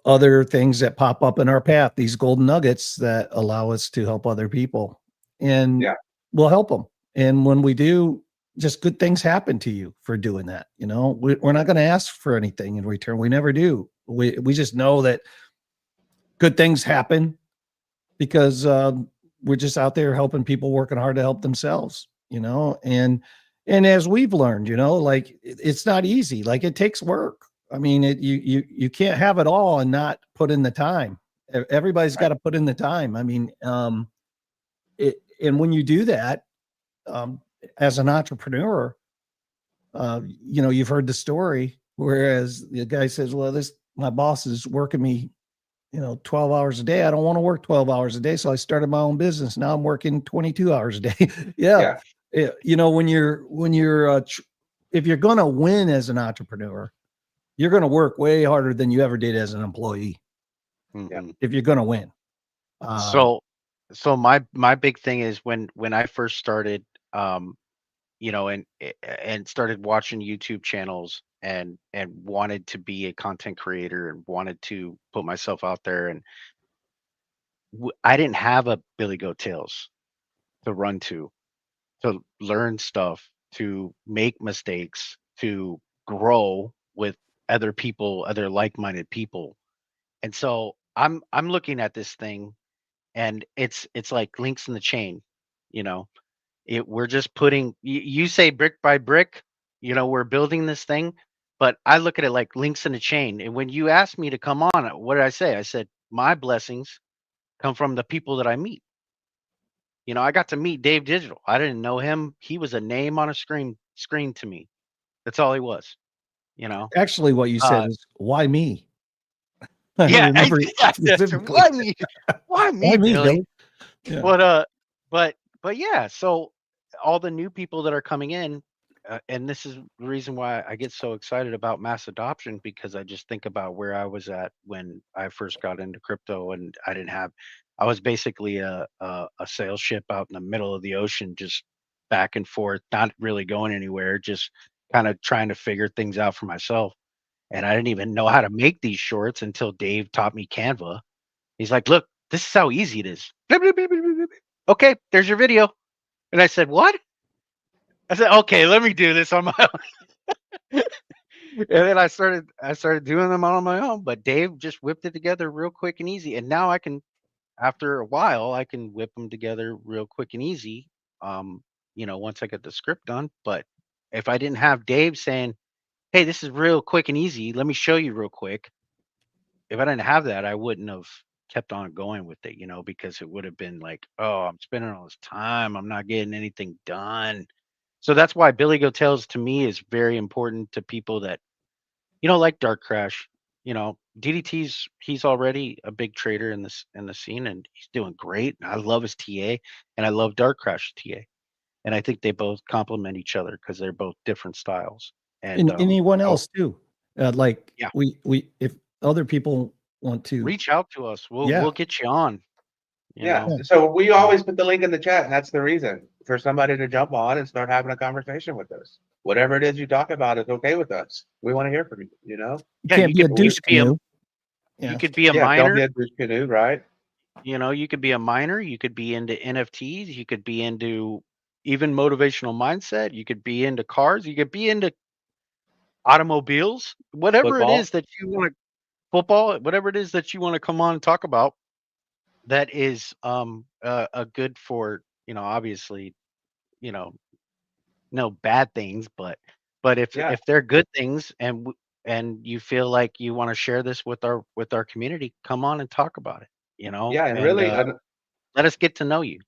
other things that pop up in our path, these golden nuggets that allow us to help other people, and Yeah. we'll help them. And when we do, just good things happen to you for doing that. We're not going to ask for anything in return. We never do. We just know that good things happen because we're just out there helping people working hard to help themselves, and as we've learned, like it's not easy. Like it takes work. I mean, you can't have it all and not put in the time. Everybody's got to put in the time. I mean, and when you do that, as an entrepreneur, you've heard the story. Whereas the guy says, "Well, my boss is working me, 12 hours a day. I don't want to work 12 hours a day, so I started my own business. Now I'm working 22 hours a day." Yeah. When you're if you're going to win as an entrepreneur, you're going to work way harder than you ever did as an employee. Mhm. If you're going to win. So my big thing is when I first started, and started watching YouTube channels and wanted to be a content creator and wanted to put myself out there, and I didn't have a Billy Goat Tales to run to learn stuff, to make mistakes, to grow with other people, other like-minded people. And so I'm looking at this thing, and it's like links in the chain, you know. We're just putting you say brick by brick, we're building this thing, but I look at it like links in a chain. And when you asked me to come on, what did I say? I said my blessings come from the people that I meet. I got to meet Dave Digital. I didn't know him. He was a name on a screen to me. That's all he was, you know. Actually, what you said is, "Why me?" I Yeah, remember specifically. why me? Why me, Why me, Billy? Billy? Yeah. But yeah, so all the new people that are coming in, and this is the reason why I get so excited about mass adoption, because I just think about where I was at when I first got into crypto, and I was basically a sales ship out in the middle of the ocean, just back and forth, not really going anywhere, just kind of trying to figure things out for myself. And I didn't even know how to make these shorts until Dave taught me Canva. He's like, "Look, this is how easy it is. Blip, blip, blip, blip, blip, blip. Okay, there's your video." And I said, "What?" I said, "Okay, let me do this on my own." And then I started doing them on my own. But Dave just whipped it together real quick and easy. And now I can, after a while, I can whip them together real quick and easy. Once I get the script done. But if I didn't have Dave saying, "Hey, this is real quick and easy. Let me show you real quick." If I didn't have that, I wouldn't have kept on going with it, because it would have been like, "Oh, I'm spending all this time. I'm not getting anything done." So that's why Billy Go Tales to me is very important to people that, like Dark Crash. He's already a big trader in the scene, and he's doing great. I love his TA, and I love Dark Crash TA. And I think they both complement each other because they're both different styles. And And anyone else too. Like Yeah. we if other people want to, reach out to us. Yeah. We'll get you on. you Yeah. know. So we always put the link in the chat, and that's the reason. for somebody to jump on and start having a conversation with us. Whatever it is you talk about is okay with us. We want to hear from you, you know? You Yeah, can't you be a could douche be a canoe. you Yeah. could be a Yeah, don't be miner. a douche canoe, right? You know, you could be a miner. You could be into NFTs. You could be into even motivational mindset. You could be into cars. You could be into automobiles. Whatever it Football. is that you want to football. Whatever it is that you want to come on and talk about. That is a good for, you know, obviously, you know, no bad things, but Yeah. if they're good things and you feel like you want to share this with our community, come on and talk about it, you know, Yeah. And and really, let us get to know you.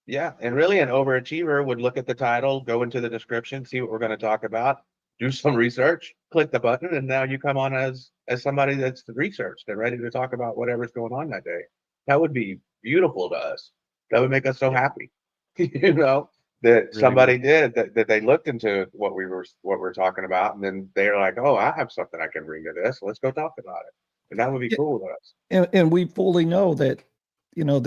yeah. And really, an overachiever would look at the title, go into the description, see what we're going to talk about, do some research, click the button, and now you come on as somebody that's researched and ready to talk about whatever's going on that day. That would be beautiful to us. That would make us so happy, you know, that Really somebody would. did that they looked into what we're talking about, and then they're like, oh, I have something I can bring to this. Let's go talk about it. And that would be Yeah. cool to us. And we fully know that, you know,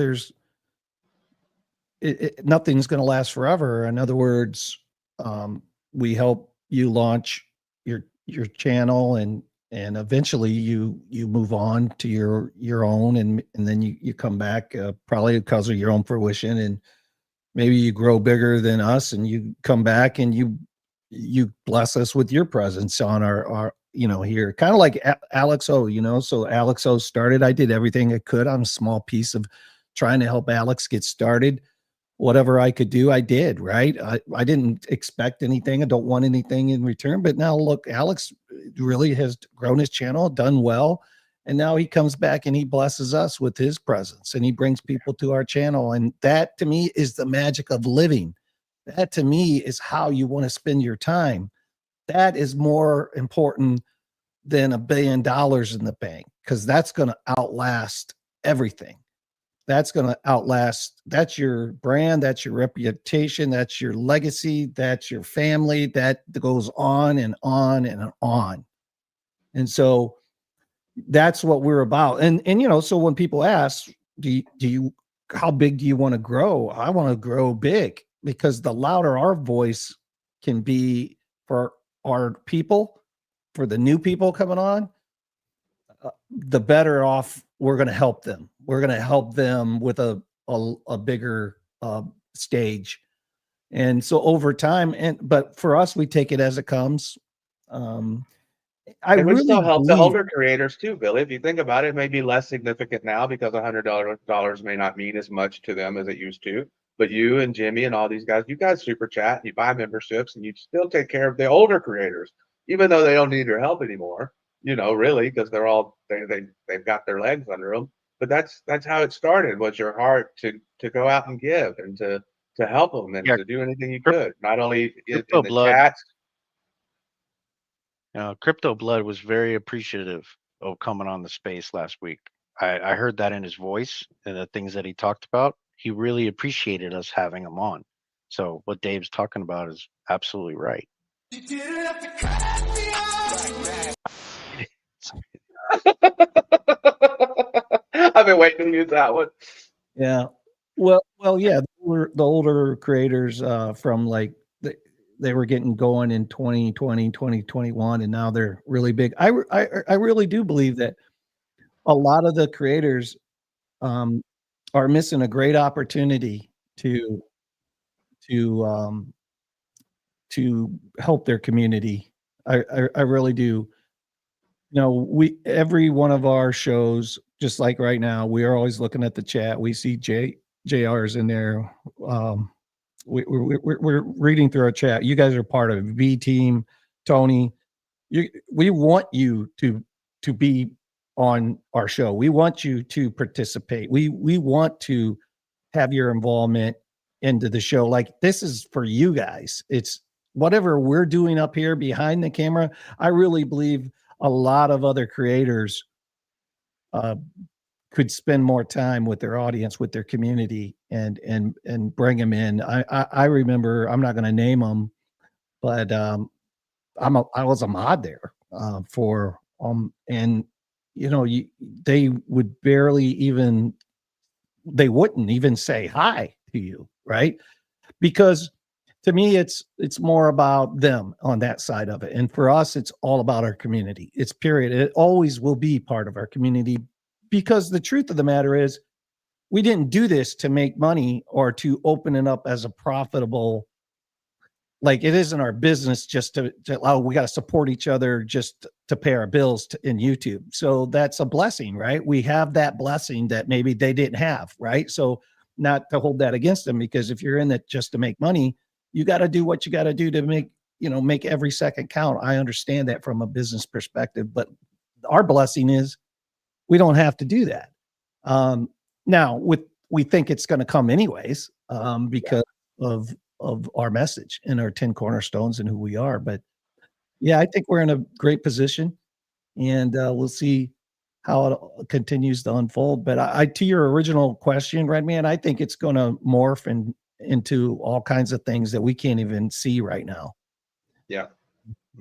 nothing's going to last forever. In other words, we help you launch your channel, and eventually you move on to your own, and then you come back, probably because of your own fruition, and maybe you grow bigger than us, and you come back and you bless us with your presence on our you know, here, kind of like Alex O, you know. So Alex O started, I did everything I could. I'm a small piece of trying to help Alex get started. Whatever I could do, I did, right? I didn't expect anything. I don't want anything in return. But now look, Alex really has grown his channel, done well. And now he comes back and he blesses us with his presence, and he brings people to our channel. And that to me is the magic of living. That to me is how you want to spend your time. That is more important than $1 billion in the bank, because that's going to outlast everything. That's going to outlast, that's your brand, that's your reputation, that's your legacy, that's your family, that goes on and on and on. And so that's what we're about. And you know, so when people ask, do you how big do you want to grow? I want to grow big, because the louder our voice can be for our people, for the new people coming on, the better off we're going to help them. We're going to help them with a bigger stage. And so over time, but for us, we take it as it comes. I And we really still help the believe, older creators too, Billy. If you think about it, it may be less significant now because $100 may not mean as much to them as it used to. But you and Jimmy and all these guys, you guys super chat, you buy memberships, and you still take care of the older creators, even though they don't need your help anymore. You know, really, because they're all they've got their legs under them. But that's how it started. Was your heart to go out and give and to help them and Yeah, to do anything you could, not only in Crypto the Blood. chats. Crypto Blood was very appreciative of coming on the space last week. I heard that in his voice and the things that he talked about. He really appreciated us having him on. So what Dave's talking about is absolutely right. You didn't have to cut me off. I've been waiting to use that one. yeah, well, yeah, the older creators from like they were getting going in 2020, 2021, and now they're really big. I really do believe that a lot of the creators are missing a great opportunity to help their community. I really do. You know, every one of our shows, just like right now, we are always looking at the chat. We see JR's in there. We're reading through our chat. You guys are part of V Team, Tony. We want you to be on our show. We want you to participate. We want to have your involvement into the show. Like, this is for you guys. It's whatever we're doing up here behind the camera. I really believe a lot of other creators could spend more time with their audience, with their community, and bring them in. I remember, I'm not going to name them, but I was a mod there for and you know, they would barely even, they wouldn't even say hi to you, right? because to me it's more about them on that side of it. And for us, it's all about our community. It's period. It always will be part of our community, because the truth of the matter is we didn't do this to make money or to open it up as a profitable, like it isn't our business just to oh, we got to support each other just to pay our bills in YouTube. So that's a blessing, right? We have that blessing that maybe they didn't have, right? So not to hold that against them, because if you're in it just to make money, you got to do what you got to do to make every second count. I understand that from a business perspective, but our blessing is we don't have to do that. Now we think it's going to come anyways, because of our message and our 10 cornerstones and who we are. But yeah, I think we're in a great position, and we'll see how it continues to unfold. But I to your original question, Redman, I think it's going to morph into all kinds of things that we can't even see right now. Yeah.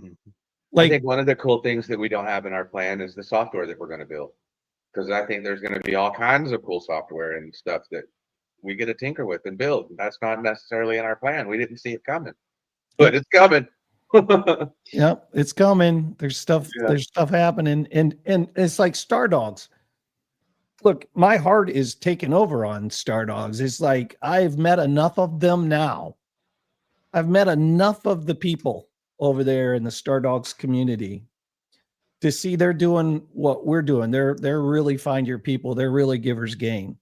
I Like, think one of the cool things that we don't have in our plan is the software that we're going to build. Because I think there's going to be all kinds of cool software and stuff that we get to tinker with and build. That's not necessarily in our plan. We didn't see it coming, but it's coming. yeah, it's coming. There's stuff. Yeah. There's stuff happening, and it's like Star Dogs. Look, my heart is taken over on Star Dogs. It's like I've met enough of them now. I've met enough of the people over there in the Star Dogs community to see they're doing what we're doing. They're really find your people. They're really givers gain.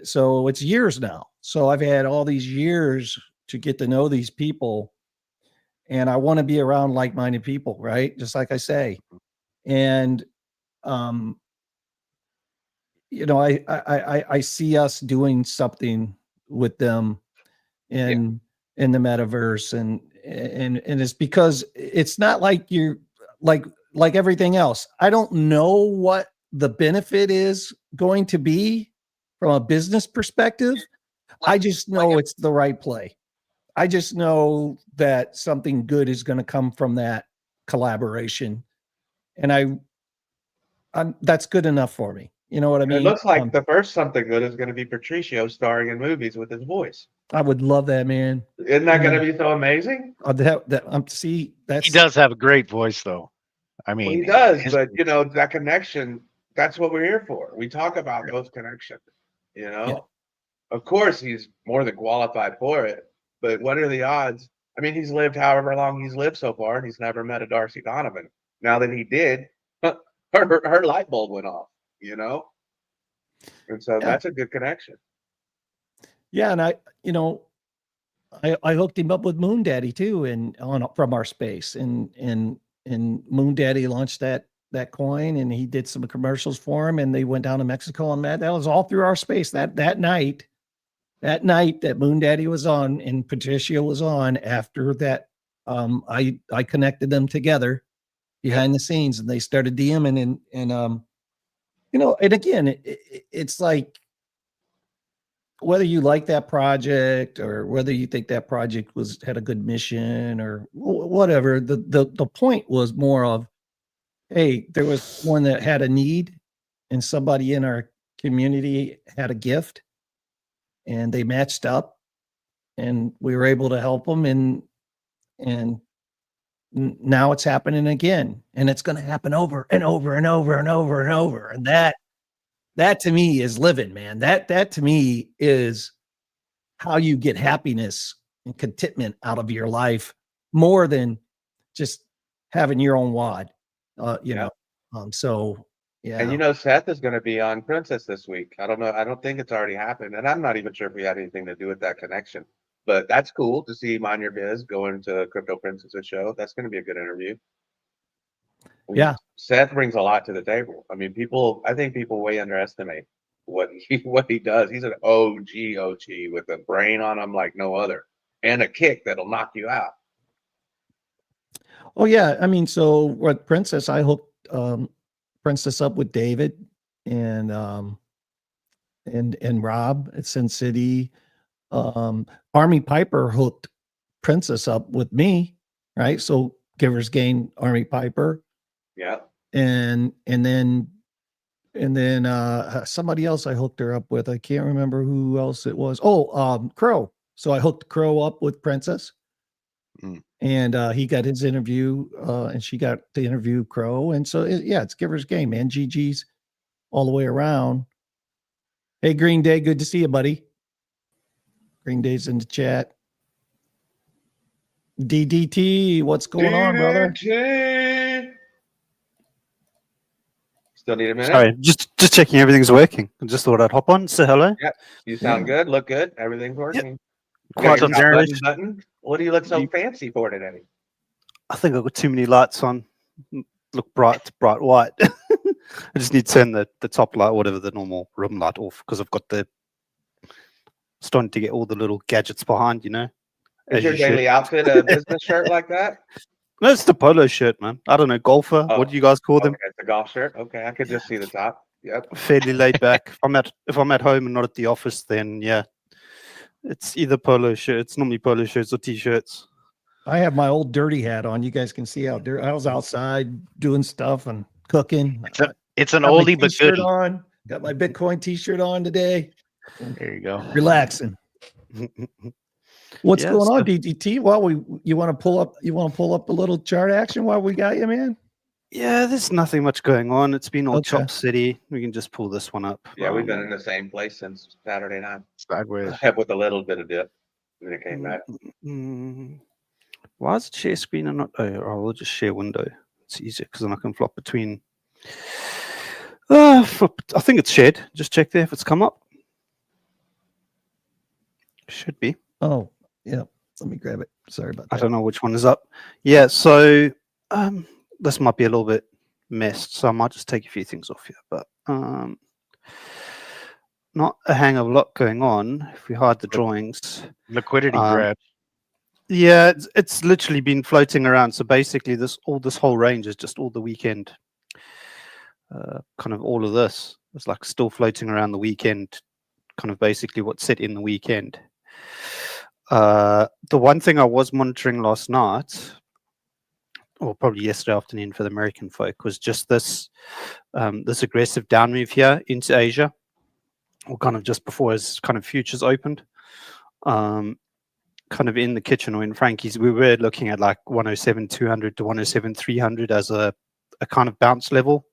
So it's years now. So I've had all these years to get to know these people, and I want to be around like-minded people, right? Just like I say. And I see us doing something with them in the metaverse, and it's because it's not like you're like everything else. I don't know what the benefit is going to be from a business perspective. I just know it's the right play. I just know that something good is going to come from that collaboration, and that's good enough for me. You know what I mean? It looks like the first something good is going to be Patricio starring in movies with his voice. I would love that, man. Isn't that going to be so amazing? See, that's He does have a great voice, though. I Well, mean, he does, his- but that connection, that's what we're here for. We talk about those connections, Yeah. Of course, he's more than qualified for it, but what are the odds? I mean, he's lived however long he's lived so far, and he's never met a Darcy Donovan. Now that he did, her light bulb went off, And so that's a good connection. Yeah, and I hooked him up with Moon Daddy too, and from our space, and Moon Daddy launched that coin, and he did some commercials for him, and they went down to Mexico, and that was all through our space. That night that Moon Daddy was on and Patricia was on, after that, I connected them together behind the scenes, and they started DMing, and and again, it's like, whether you like that project or whether you think that project had a good mission or whatever, the point was more of, hey, there was one that had a need, and somebody in our community had a gift, and they matched up, and we were able to help them, and now it's happening again, and it's going to happen over and over and over and over and over, and that to me is living, man. That to me is how you get happiness and contentment out of your life, more than just having your own wad. So yeah. And Seth is going to be on Princess this week. I don't know. I don't think it's already happened, and I'm not even sure if we had anything to do with that connection. But that's cool to see Mind Your Biz going to Crypto Princess's show. That's going to be a good interview. Yeah. Seth brings a lot to the table. I mean, I think people way underestimate what he does. He's an OG with a brain on him like no other, and a kick that'll knock you out. Oh yeah. I mean, so what Princess, I hooked Princess up with David and Rob at Sin City. Army Piper hooked Princess up with me, right? So Givers Gain, Army Piper. Yeah. And then somebody else I hooked her up with. I can't remember who else it was. Oh, Crow. So I hooked Crow up with Princess. Mm. And he got his interview, and she got to interview Crow. And so, yeah, it's Giver's Game, man. GG's all the way around. Hey, Green Day, good to see you, buddy. Green Day's in the chat. DDT, what's going on, brother? DDT. Still need a minute? Sorry, just checking everything's working. I just thought I'd hop on, say hello. You sound good, look good, everything's working. You got Quite your some top variation. button. What do you look so fancy for today? I think I've got too many lights on. Look bright white. I just need to turn the top light, whatever the normal room light off, because I've got the starting to get all the little gadgets behind, you know. Is as your you should. daily outfit a business shirt like that? No, it's the polo shirt, man. I don't know, golfer. Oh, What do you guys call them? Okay, it's a golf shirt. Okay, I could just see the top. Yep. Fairly laid back. If I'm at home and not at the office, then yeah, it's either polo shirts, normally polo shirts or t-shirts. I have my old dirty hat on. You guys can see how dirty. I was outside doing stuff and cooking. It's an Got my oldie but t-shirt goodie. on. Got my Bitcoin t-shirt on today. There you go. Relaxing. What's Yeah, going so- on, DDT? Well, you want to pull up a little chart action while we got you, man? Yeah, there's nothing much going on. It's been all Okay. Chop City. We can just pull this one up. Yeah, we've been in the same place since Saturday night. Sideways. Except with a little bit of dip. Then it came back. Why is it share screen and not? Oh, we'll just share window. It's easier because then I can flop between. I think it's shared. Just check there if it's come up. Should be. Oh, yeah. Let me grab it. Sorry about that. I don't know which one is up. Yeah, so this might be a little bit messed, so I might just take a few things off here, but not a hang of a lot going on. If we hide the drawings. Liquidity Um, grab. Yeah, it's literally been floating around. So basically, this whole range is just all the weekend. Kind of all of this is like still floating around the weekend. Kind of basically what's set in the weekend. The one thing I was monitoring last night, or probably yesterday afternoon for the American folk, was just this this aggressive down move here into Asia, or kind of just before as kind of futures opened. Kind of in the kitchen or in Frankie's, we were looking at like 107.200 to 107.300 as a kind of bounce level.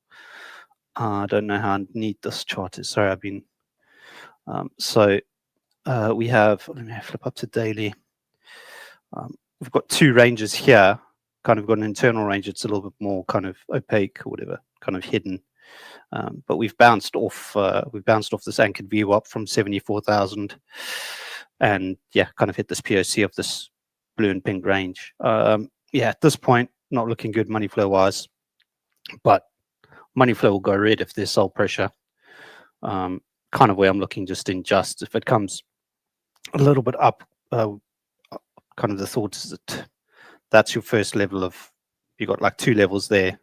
I don't know how neat this chart is. Sorry, I've been. We have, let me flip up to daily. We've got two ranges here, kind of got an internal range. It's a little bit more kind of opaque or whatever, kind of hidden. But we've bounced off this anchored VWAP from 74,000. And yeah, kind of hit this POC of this blue and pink range. Yeah, at this point, not looking good money flow wise, but money flow will go red if there's sell pressure. Kind of where I'm looking just in just if it comes a little bit up, kind of the thought is that that's your first level of, you got like two levels there,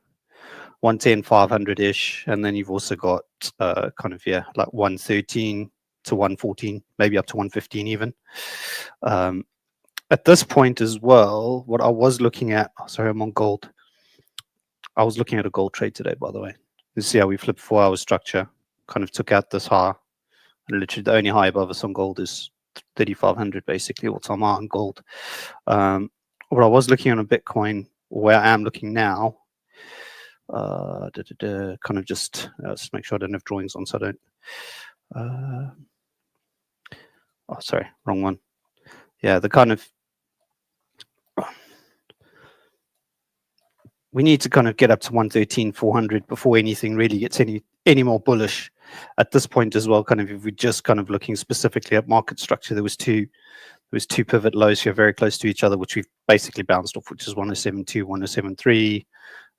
110, 500-ish, and then you've also got kind of, yeah, like 113 to 114, maybe up to 115 even. At this point as well, what I was looking at, sorry, I'm on gold. I was looking at a gold trade today, by the way. You see how we flipped 4-hour structure, kind of took out this high. And literally the only high above us on gold is 3,500, basically, what's on on gold. What I was looking on a Bitcoin, where I am looking now, kind of just make sure I don't have drawings on, so I don't. Oh, sorry, wrong one. Yeah, the kind of, we need to kind of get up to 113,400 before anything really gets any more bullish at this point as well. Kind of, if we're just kind of looking specifically at market structure, there was two pivot lows here very close to each other, which we've basically bounced off, which is 107.2, 107.3.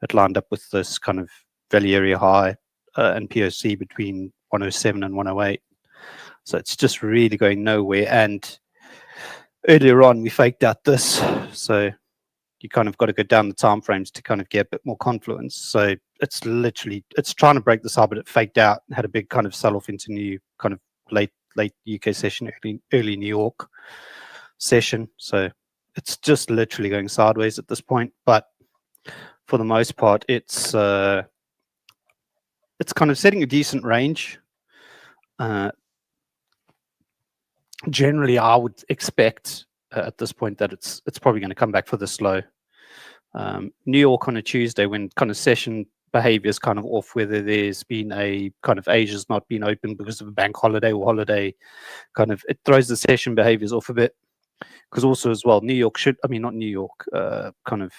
It lined up with this kind of value area high and POC between 107 and 108. So it's just really going nowhere. And earlier on, we faked out this. So you kind of got to go down the time frames to kind of get a bit more confluence. So it's literally, it's trying to break this up, but it faked out, had a big kind of sell-off into new kind of late UK session, early New York session. So it's just literally going sideways at this point. But for the most part, it's kind of setting a decent range. generally, I would expect at this point that it's probably going to come back for the slow. New York on a Tuesday, when kind of session behavior is kind of off, whether there's been a kind of Asia's not been open because of a bank holiday or holiday, kind of it throws the session behaviors off a bit. Because also as well, New York not New York, kind of,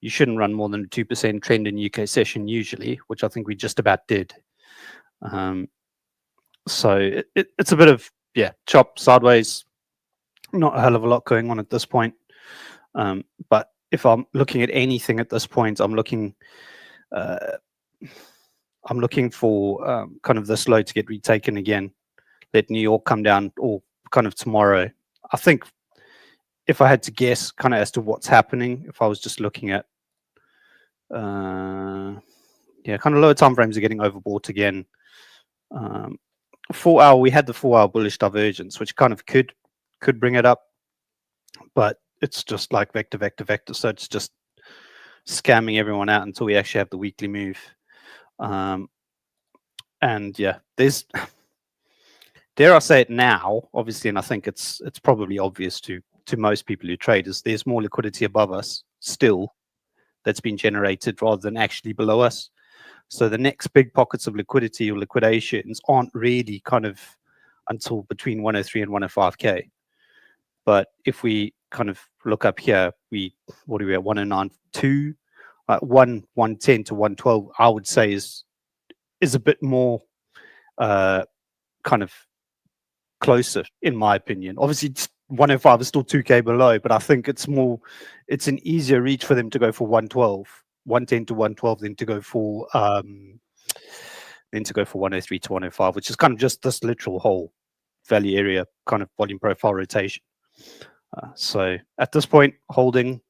you shouldn't run more than a 2% trend in UK session usually, which I think we just about did. So it's a bit of, chop sideways, not a hell of a lot going on at this point. But if I'm looking at anything at this point, I'm looking for kind of this low to get retaken again. Let New York come down, or kind of tomorrow. I think if I had to guess kind of as to what's happening, if I was just looking at kind of lower time frames are getting overbought again. 4 hour, we had the 4 hour bullish divergence, which kind of could bring it up, but it's just like vector. So it's just scamming everyone out until we actually have the weekly move. And there's, dare I say it now, obviously, and I think it's probably obvious to most people who trade, is there's more liquidity above us still that's been generated rather than actually below us. So the next big pockets of liquidity or liquidations aren't really kind of until between 103 and 105k. But if we kind of look up here, what are we at, 109.2, 110 to 112, I would say is a bit more kind of closer, in my opinion. Obviously 105 is still 2k below, but I think it's an easier reach for them to go for 110 to 112 than to go for 103 to 105, which is kind of just this literal whole value area kind of volume profile rotation. So at this point, holding.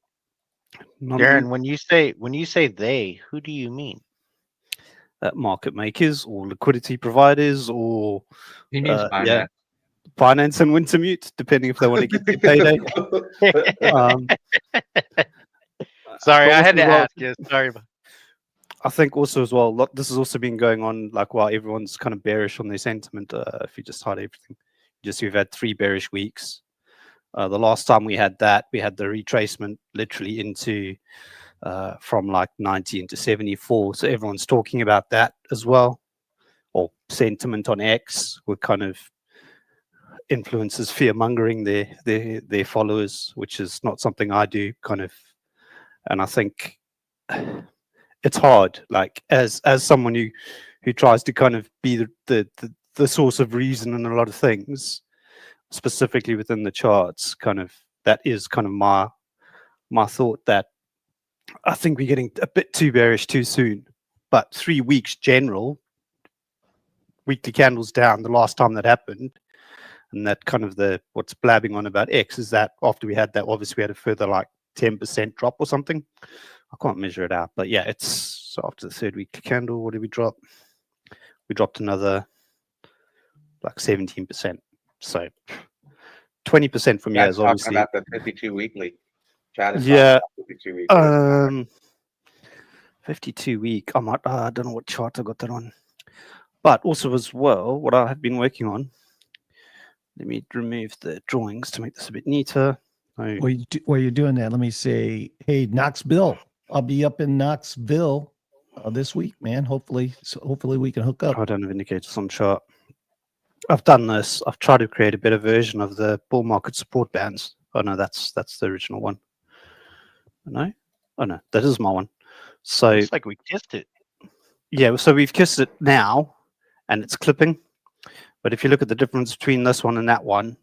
Darren, when you say they, who do you mean? Market makers or liquidity providers, or He means finance. Finance and Wintermute, depending if they want to get their payday. Sorry, I had to also, ask you. Sorry. I think also as well, this has also been going on like while everyone's kind of bearish on their sentiment. If you just hide everything, we've had 3 bearish weeks. The last time we had that, we had the retracement literally into from like 90 into 74. So everyone's talking about that as well, or sentiment on X, with kind of influences fear mongering their followers, which is not something I do kind of. And I think it's hard, like as someone who tries to kind of be the source of reason in a lot of things, specifically within the charts, kind of that is kind of my thought, that I think we're getting a bit too bearish too soon. But 3 weeks general weekly candles down the last time that happened, and that kind of what's blabbing on about X is that after we had that, obviously we had a further like 10% drop or something. I can't measure it out, but yeah, it's so after the 3rd weekly candle, what did we drop? We dropped another like 17%. So 20% from here is obviously about the 52 weekly. Chad is 52 weekly. 52 week. I don't know what chart I got that on, but also as well, what I have been working on. Let me remove the drawings to make this a bit neater. While you're doing that, let me say, hey, Knoxville. I'll be up in Knoxville this week, man. Hopefully we can hook up. I don't have indicators on chart. I've done this. I've tried to create a better version of the bull market support bands. Oh no, that's the original one. No? Oh no, that is my one. So It's like we kissed it. yeah, so we've kissed it now and it's clipping. But if you look at the difference between this one and that one,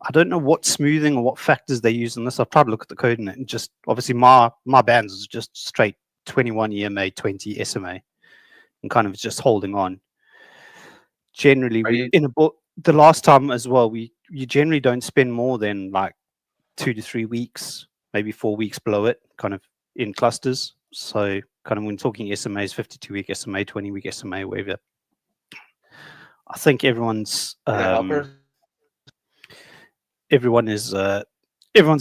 I don't know what smoothing or what factors they use in this. I've tried to look at the code in it, and just obviously my bands is just straight 21 EMA, 20 SMA, and kind of just holding on. Generally, the last time as well, you generally don't spend more than like 2 to 3 weeks, maybe 4 weeks below it, kind of in clusters. So kind of when talking SMAs, 52-week SMA, 20-week SMA, whatever. I think everyone's everyone's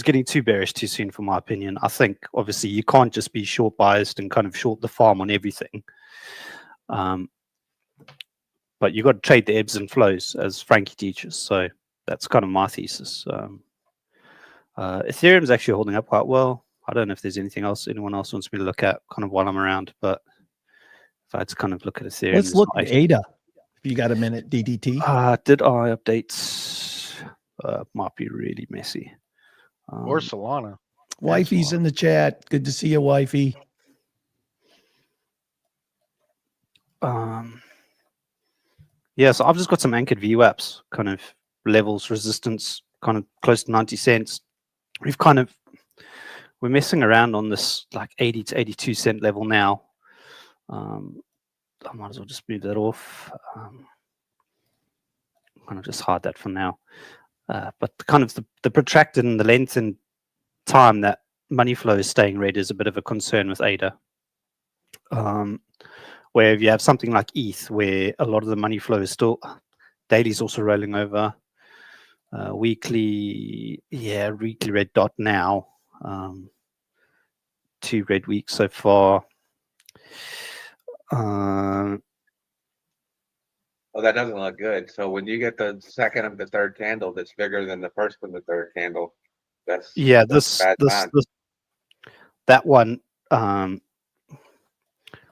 getting too bearish too soon, for my opinion. I think obviously you can't just be short biased and kind of short the farm on everything. But you got to trade the ebbs and flows, as Frankie teaches. So that's kind of my thesis. Ethereum's actually holding up quite well. I don't know if there's anything else anyone else wants me to look at kind of while I'm around, but if I had to kind of look at Ethereum, Let's there's look not at actually- ADA. If you got a minute, DDT. Did I update? Might be really messy. Or Solana. Wifey's in the chat. Good to see you, wifey. Yeah, so I've just got some anchored VWAPs, kind of levels, resistance, kind of close to 90 cents. We're messing around on this like 80 to 82 cent level now. I might as well just move that off. I'm going to just hide that for now. But kind of the protracted and the length and time that money flow is staying red is a bit of a concern with ADA. Where if you have something like ETH, where a lot of the money flow is still, daily is also rolling over. Weekly red dot now. 2 red weeks so far. Well, that doesn't look good. So when you get the second and the third candle that's bigger than the first and the third candle, that's bad sign. That one.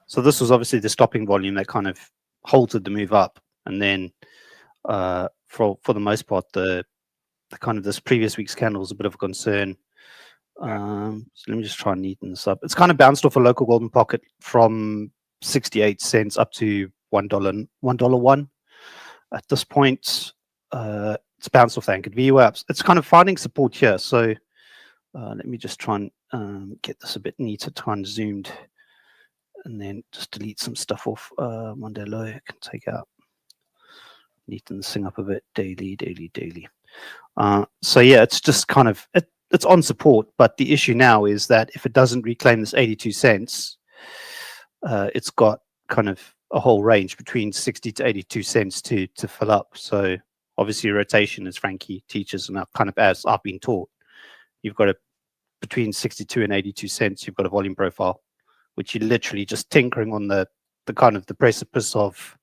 So this was obviously the stopping volume that kind of halted the move up, and then for the most part, the kind of this previous week's candle was a bit of a concern. So let me just try and neaten this up. It's kind of bounced off a local golden pocket from 68 cents up to $1 at this point. It's bounced off the anchored VWAPs. It's kind of finding support here. So let me just try and get this a bit neater, try and zoomed, and then just delete some stuff off. Monday low, I can take out. Neaten this thing up a bit. Daily. So yeah, it's just kind of it's on support, but the issue now is that if it doesn't reclaim this 82 cents, it's got kind of a whole range between 60 to 82 cents to fill up. So obviously rotation, as Frankie teaches, and kind of as I've been taught, you've got between 62 and 82 cents, you've got a volume profile, which you're literally just tinkering on the kind of the precipice of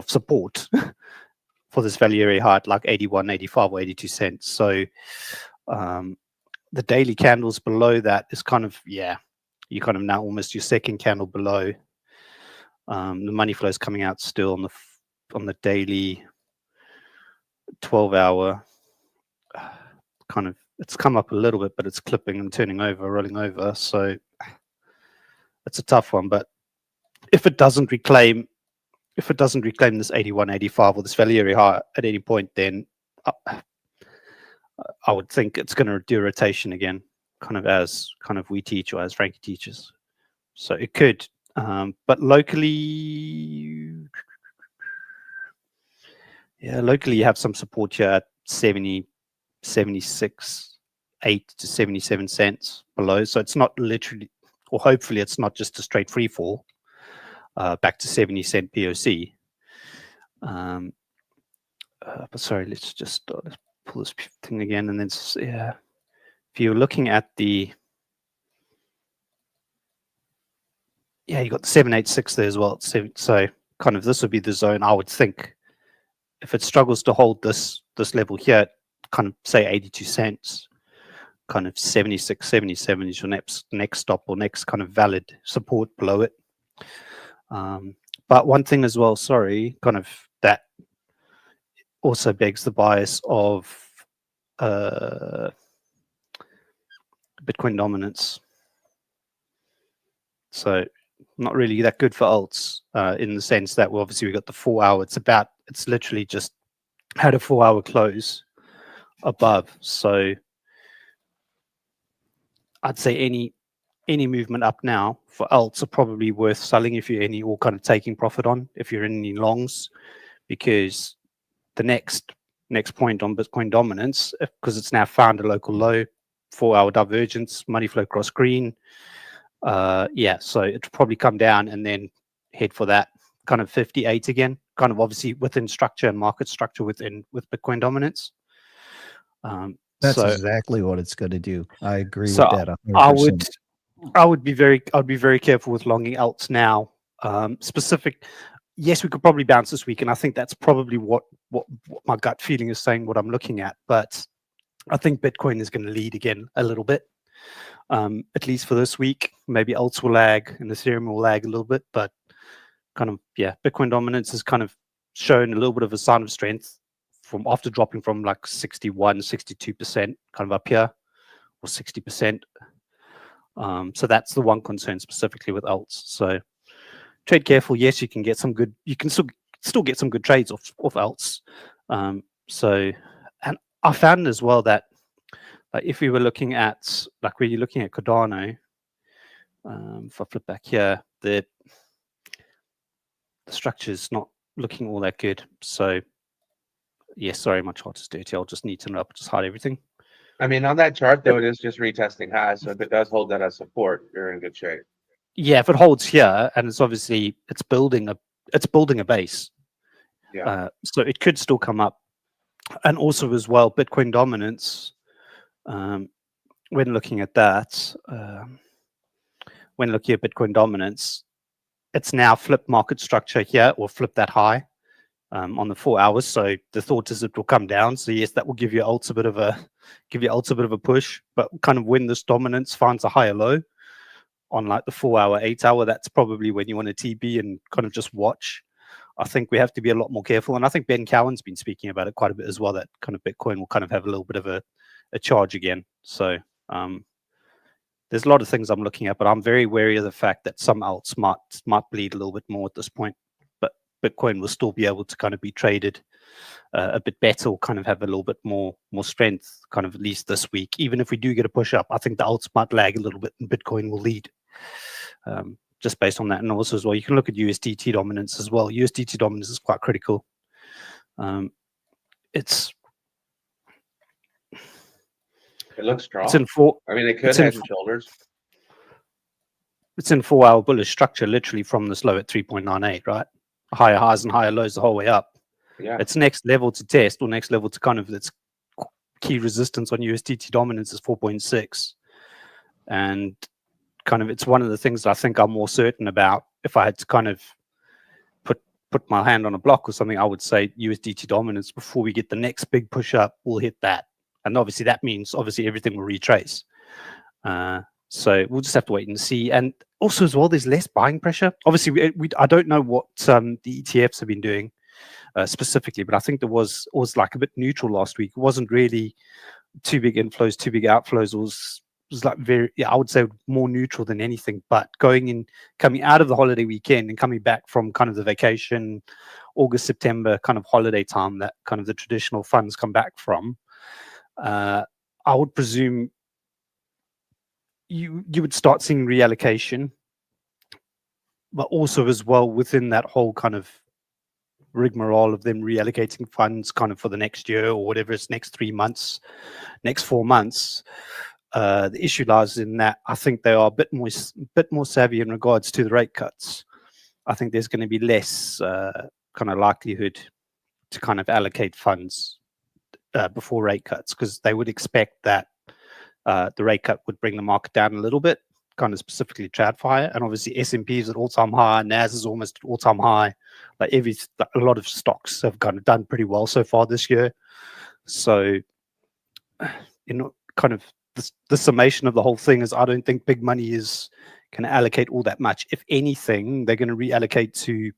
support for this value area high at like 81, 85 or 82 cents. So the daily candles below that is kind of, you kind of now almost your second candle below. The money flow is coming out still on the daily 12-hour. Kind of, it's come up a little bit, but it's clipping and turning over, rolling over. So it's a tough one. But if it doesn't reclaim this 81, 85 or this value area high at any point, then I would think it's going to do a rotation again, kind of as we teach or as Frankie teaches. So it could, but locally you have some support here at 76, 8 to 77 cents below. So it's not literally, or hopefully it's not just a straight free fall back to 70 cent POC. But sorry, let's pull this thing again, and then if you're looking at you got the 786 there as well. So kind of this would be the zone I would think if it struggles to hold this level here, kind of say 82 cents, kind of 76, 77 is your next stop or next kind of valid support below it. But one thing as well, kind of that also begs the bias of Bitcoin dominance. So not really that good for alts in the sense that obviously we got the 4 hour. It's literally just had a 4 hour close above. So I'd say any movement up now for alts are probably worth selling if you're or kind of taking profit on if you're in any longs, because the next point on Bitcoin dominance, because it's now found a local low, 4 hour divergence, money flow cross green. So it'll probably come down and then head for that kind of 58 again, kind of obviously within structure and market structure with Bitcoin dominance. That's exactly what it's going to do. I agree with that 100%. I would be very careful with longing alts now. yes, we could probably bounce this week, and I think that's probably what my gut feeling is saying, what I'm looking at. But I think Bitcoin is going to lead again a little bit, at least for this week. Maybe alts will lag and Ethereum will lag a little bit, but kind of, yeah, Bitcoin dominance has kind of shown a little bit of a sign of strength from after dropping from like 61, 62% kind of up here, or 60%. So that's the one concern specifically with alts. So trade careful. Yes, you can get some good, you can still get some good trades off alts. So, and I found as well that if we were looking at, like when you're looking at Cardano, if I flip back here, the structure is not looking all that good. So, yeah, sorry, my chart is dirty. I'll just neaten it up, just hide everything. I mean, on that chart though, it is just retesting highs. So if it does hold that as support, you're in good shape. Yeah, if it holds here, and it's obviously it's building a base. Yeah. So it could still come up. And also as well, Bitcoin dominance. When looking at that, when looking at Bitcoin dominance, it's now flipped market structure here, or flip that high on the 4 hours. So the thought is it will come down. So yes, that will give you alts a bit of a push. But kind of when this dominance finds a higher low on like the 4 hour, 8 hour, that's probably when you want to TB and kind of just watch. I think we have to be a lot more careful. And I think Ben Cowan's been speaking about it quite a bit as well, that kind of Bitcoin will kind of have a little bit of a charge again. So there's a lot of things I'm looking at, but I'm very wary of the fact that some alts might bleed a little bit more at this point. But Bitcoin will still be able to kind of be traded a bit better, or kind of have a little bit more strength, kind of at least this week. Even if we do get a push up, I think the alts might lag a little bit and Bitcoin will lead. Just based on that. And also as well, you can look at USDT dominance as well. USDT dominance is quite critical. It looks strong. It's in four. I mean, it could head and shoulders. It's in 4 hour bullish structure, literally from this low at 3.98, right? Higher highs and higher lows the whole way up. Yeah. Its next level to test, or next level to kind of its key resistance on USDT dominance is 4.6. And kind of it's one of the things that I think I'm more certain about. If I had to kind of put my hand on a block or something, I would say USDT dominance before we get the next big push up, we'll hit that. And obviously that means everything will retrace. So we'll just have to wait and see. And also as well, there's less buying pressure. Obviously, I don't know what the ETFs have been doing specifically, but I think there was like a bit neutral last week. It wasn't really too big inflows, too big outflows. It was like very, yeah, I would say more neutral than anything. But coming out of the holiday weekend and coming back from kind of the vacation, August, September kind of holiday time that kind of the traditional funds come back from, I would presume you would start seeing reallocation, but also as well within that whole kind of rigmarole of them reallocating funds kind of for the next year or whatever it's next 3 months, next 4 months. The issue lies in that I think they are a bit more savvy in regards to the rate cuts. I think there's going to be less kind of likelihood to kind of allocate funds before rate cuts, because they would expect that the rate cut would bring the market down a little bit, kind of specifically TradFi. And obviously S&P is at all-time high, NAS is almost at all-time high. Like a lot of stocks have kind of done pretty well so far this year. So, kind of the summation of the whole thing is I don't think big money is going to allocate all that much. If anything, they're going to reallocate to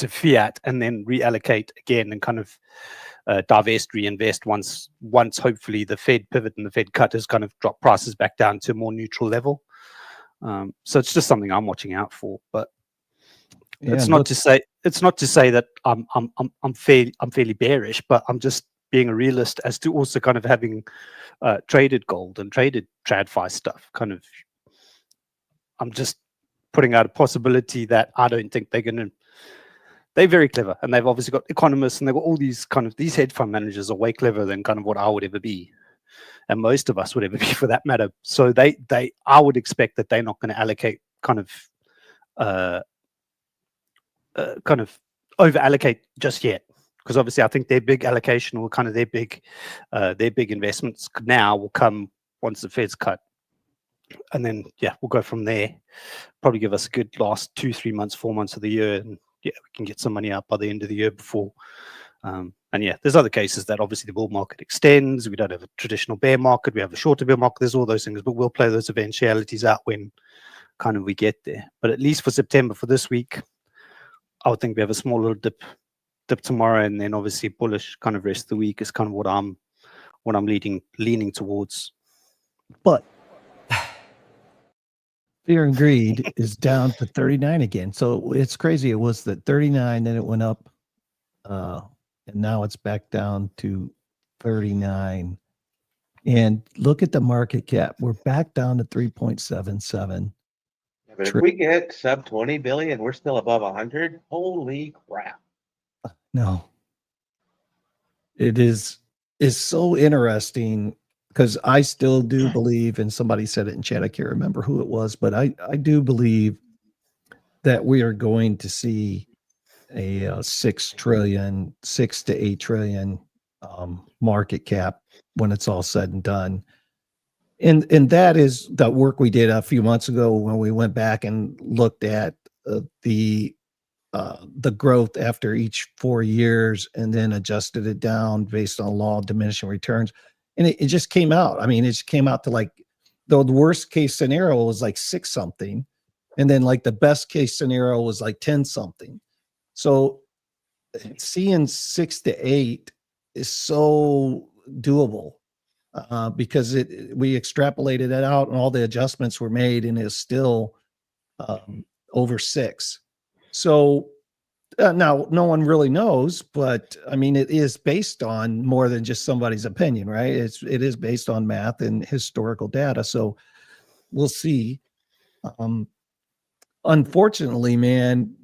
fiat and then reallocate again and kind of divest, reinvest once hopefully the Fed pivot and the Fed cut has kind of dropped prices back down to a more neutral level. So it's just something I'm watching out for. But Yeah, it's not to say that I'm fairly bearish, but I'm just being a realist as to also kind of having traded gold and traded TradFi stuff. Kind of, I'm just putting out a possibility that I don't think they're going to. They're very clever, and they've obviously got economists, and they've got all these these hedge fund managers are way cleverer than kind of what I would ever be, and most of us would ever be for that matter. So I would expect that they're not going to allocate kind of over allocate just yet, because obviously I think their big allocation will kind of their big investments now will come once the Fed's cut, and then we'll go from there. Probably give us a good last 2-3 months, 4 months of the year, and we can get some money out by the end of the year before. And yeah, there's other cases that obviously the bull market extends. We don't have a traditional bear market. We have a shorter bear market. There's all those things, but we'll play those eventualities out when kind of we get there. But at least for September, for this week, I would think we have a small little dip tomorrow, and then obviously bullish kind of rest of the week is kind of what I'm leaning towards. But fear and greed is down to 39 again. So it's crazy. It was at 39, then it went up, and now it's back down to 39. And look at the market cap. We're back down to 3.77. But if we get sub 20 billion, we're still above 100. Holy crap. No. It is so interesting because I still do believe, and somebody said it in chat, I can't remember who it was, but I do believe that we are going to see a 6 to 8 trillion market cap when it's all said and done. And that is the work we did a few months ago when we went back and looked at the growth after each 4 years and then adjusted it down based on law of diminishing returns. And it just came out. I mean, it just came out to like the worst case scenario was like 6 something. And then like the best case scenario was like 10 something. So seeing 6 to 8 is so doable. Because we extrapolated it out and all the adjustments were made and it's still over 6. So now no one really knows, but I mean, it is based on more than just somebody's opinion, right? It is based on math and historical data. So we'll see. Unfortunately, man,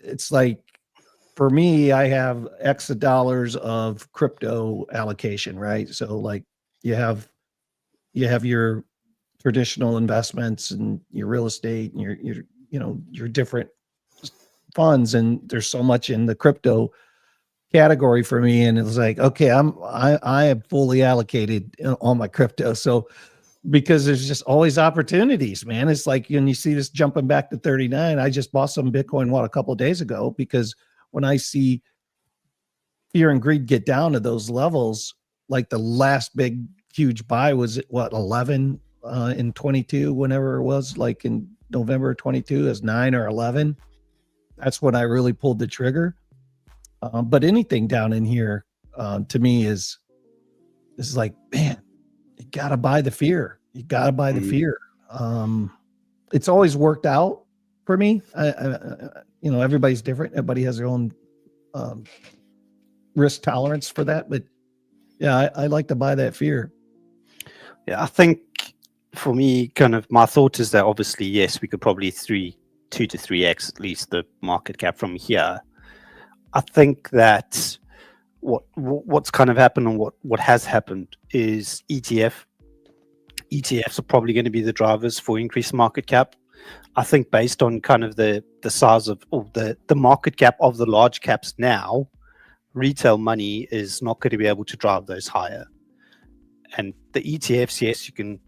it's like, for me, I have X of dollars of crypto allocation, right? So like you have your traditional investments and your real estate and your different funds, and there's so much in the crypto category for me. And it's like, okay, I am fully allocated on my crypto. So because there's just always opportunities, man. It's like when you see this jumping back to 39, I just bought some Bitcoin a couple of days ago because when I see fear and greed get down to those levels, like the last big huge buy was what, 11 in 22, whenever it was, like in November 22 as 9 or 11. That's when I really pulled the trigger. But anything down in here to me is like, man, you got to buy the fear. You got to buy the fear. It's always worked out for me. Everybody's different. Everybody has their own risk tolerance for that. But yeah, I like to buy that fear. Yeah, I think for me, kind of my thought is that obviously, yes, we could probably 2 to 3x at least the market cap from here. I think that what's kind of happened and what has happened is ETFs are probably going to be the drivers for increased market cap. I think based on kind of the size of the market cap of the large caps now, retail money is not going to be able to drive those higher. And the ETFs, yes, you can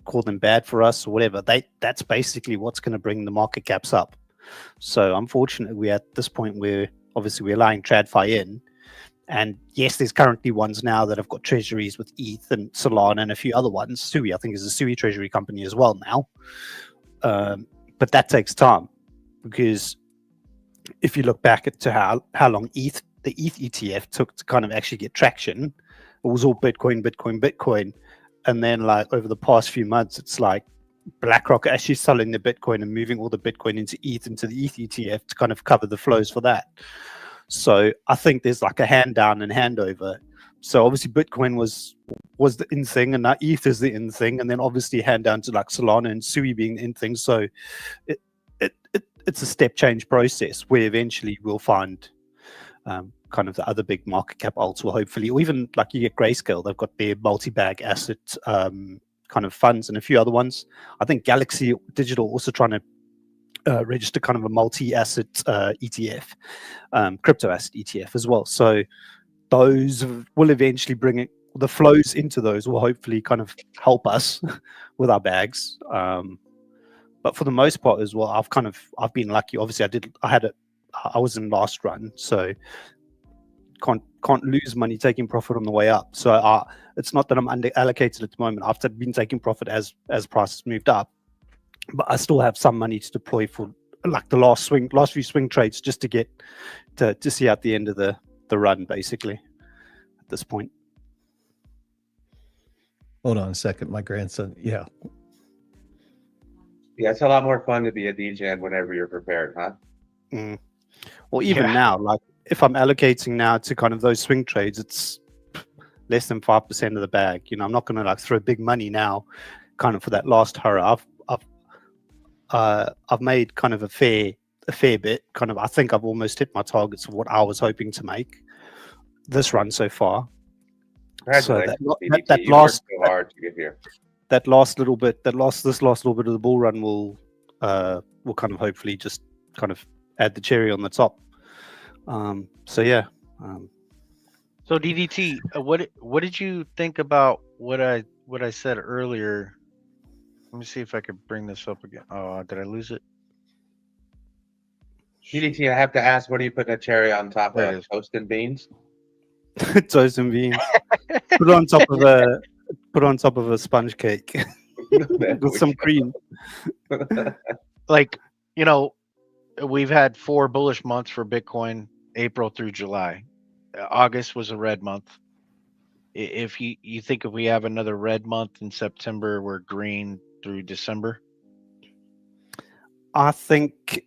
call them bad for us or whatever. That's basically what's going to bring the market caps up. So unfortunately, we're at this point where obviously we're allowing TradFi in. And yes, there's currently ones now that have got treasuries with ETH and Solana and a few other ones. Sui, I think, is a Sui treasury company as well now. But that takes time, because if you look back to how long the ETH ETF took to kind of actually get traction, it was all Bitcoin. And then like over the past few months, it's like BlackRock actually selling the Bitcoin and moving all the Bitcoin into ETH, into the ETH ETF to kind of cover the flows for that. So I think there's like a hand down and handover. So obviously Bitcoin was the in thing, and now ETH is the in thing, and then obviously hand down to like Solana and Sui being the in thing. So it's a step change process where eventually we'll find kind of the other big market cap alts will hopefully, or even like you get Grayscale, they've got their multi-bag asset kind of funds and a few other ones. I think Galaxy Digital also trying to register kind of a multi-asset ETF, crypto asset ETF as well. So those will eventually bring it, the flows into those will hopefully kind of help us with our bags. But for the most part as well, I've been lucky. Obviously I had I was in last run, so can't lose money taking profit on the way up. So it's not that I'm under allocated at the moment. I've been taking profit as prices moved up, but I still have some money to deploy for like the last few swing trades, just to get to see out the end of the run, basically, at this point. Hold on a second. My grandson. Yeah. Yeah, it's a lot more fun to be a DJ whenever you're prepared, huh? Well, even now, like if I'm allocating now to kind of those swing trades, it's less than 5% of the bag. You know, I'm not going to like throw big money now, kind of for that last hurrah. I've made kind of a fair bit. Kind of, I think I've almost hit my targets of what I was hoping to make this run so far. So that You worked so hard to get here. This last little bit of the bull run will kind of hopefully just kind of add the cherry on the top. So yeah. So DDT, what did you think about what I said earlier? Let me see if I could bring this up again. Oh, did I lose it? DDT, I have to ask, what are you putting a cherry on top There it of? is. Toast and beans? Toast and beans. Put it on top of a sponge cake with some cream. Like, you know, we've had 4 bullish months for Bitcoin, April through July. August was a red month. If you think if we have another red month in September, we're green through December? I think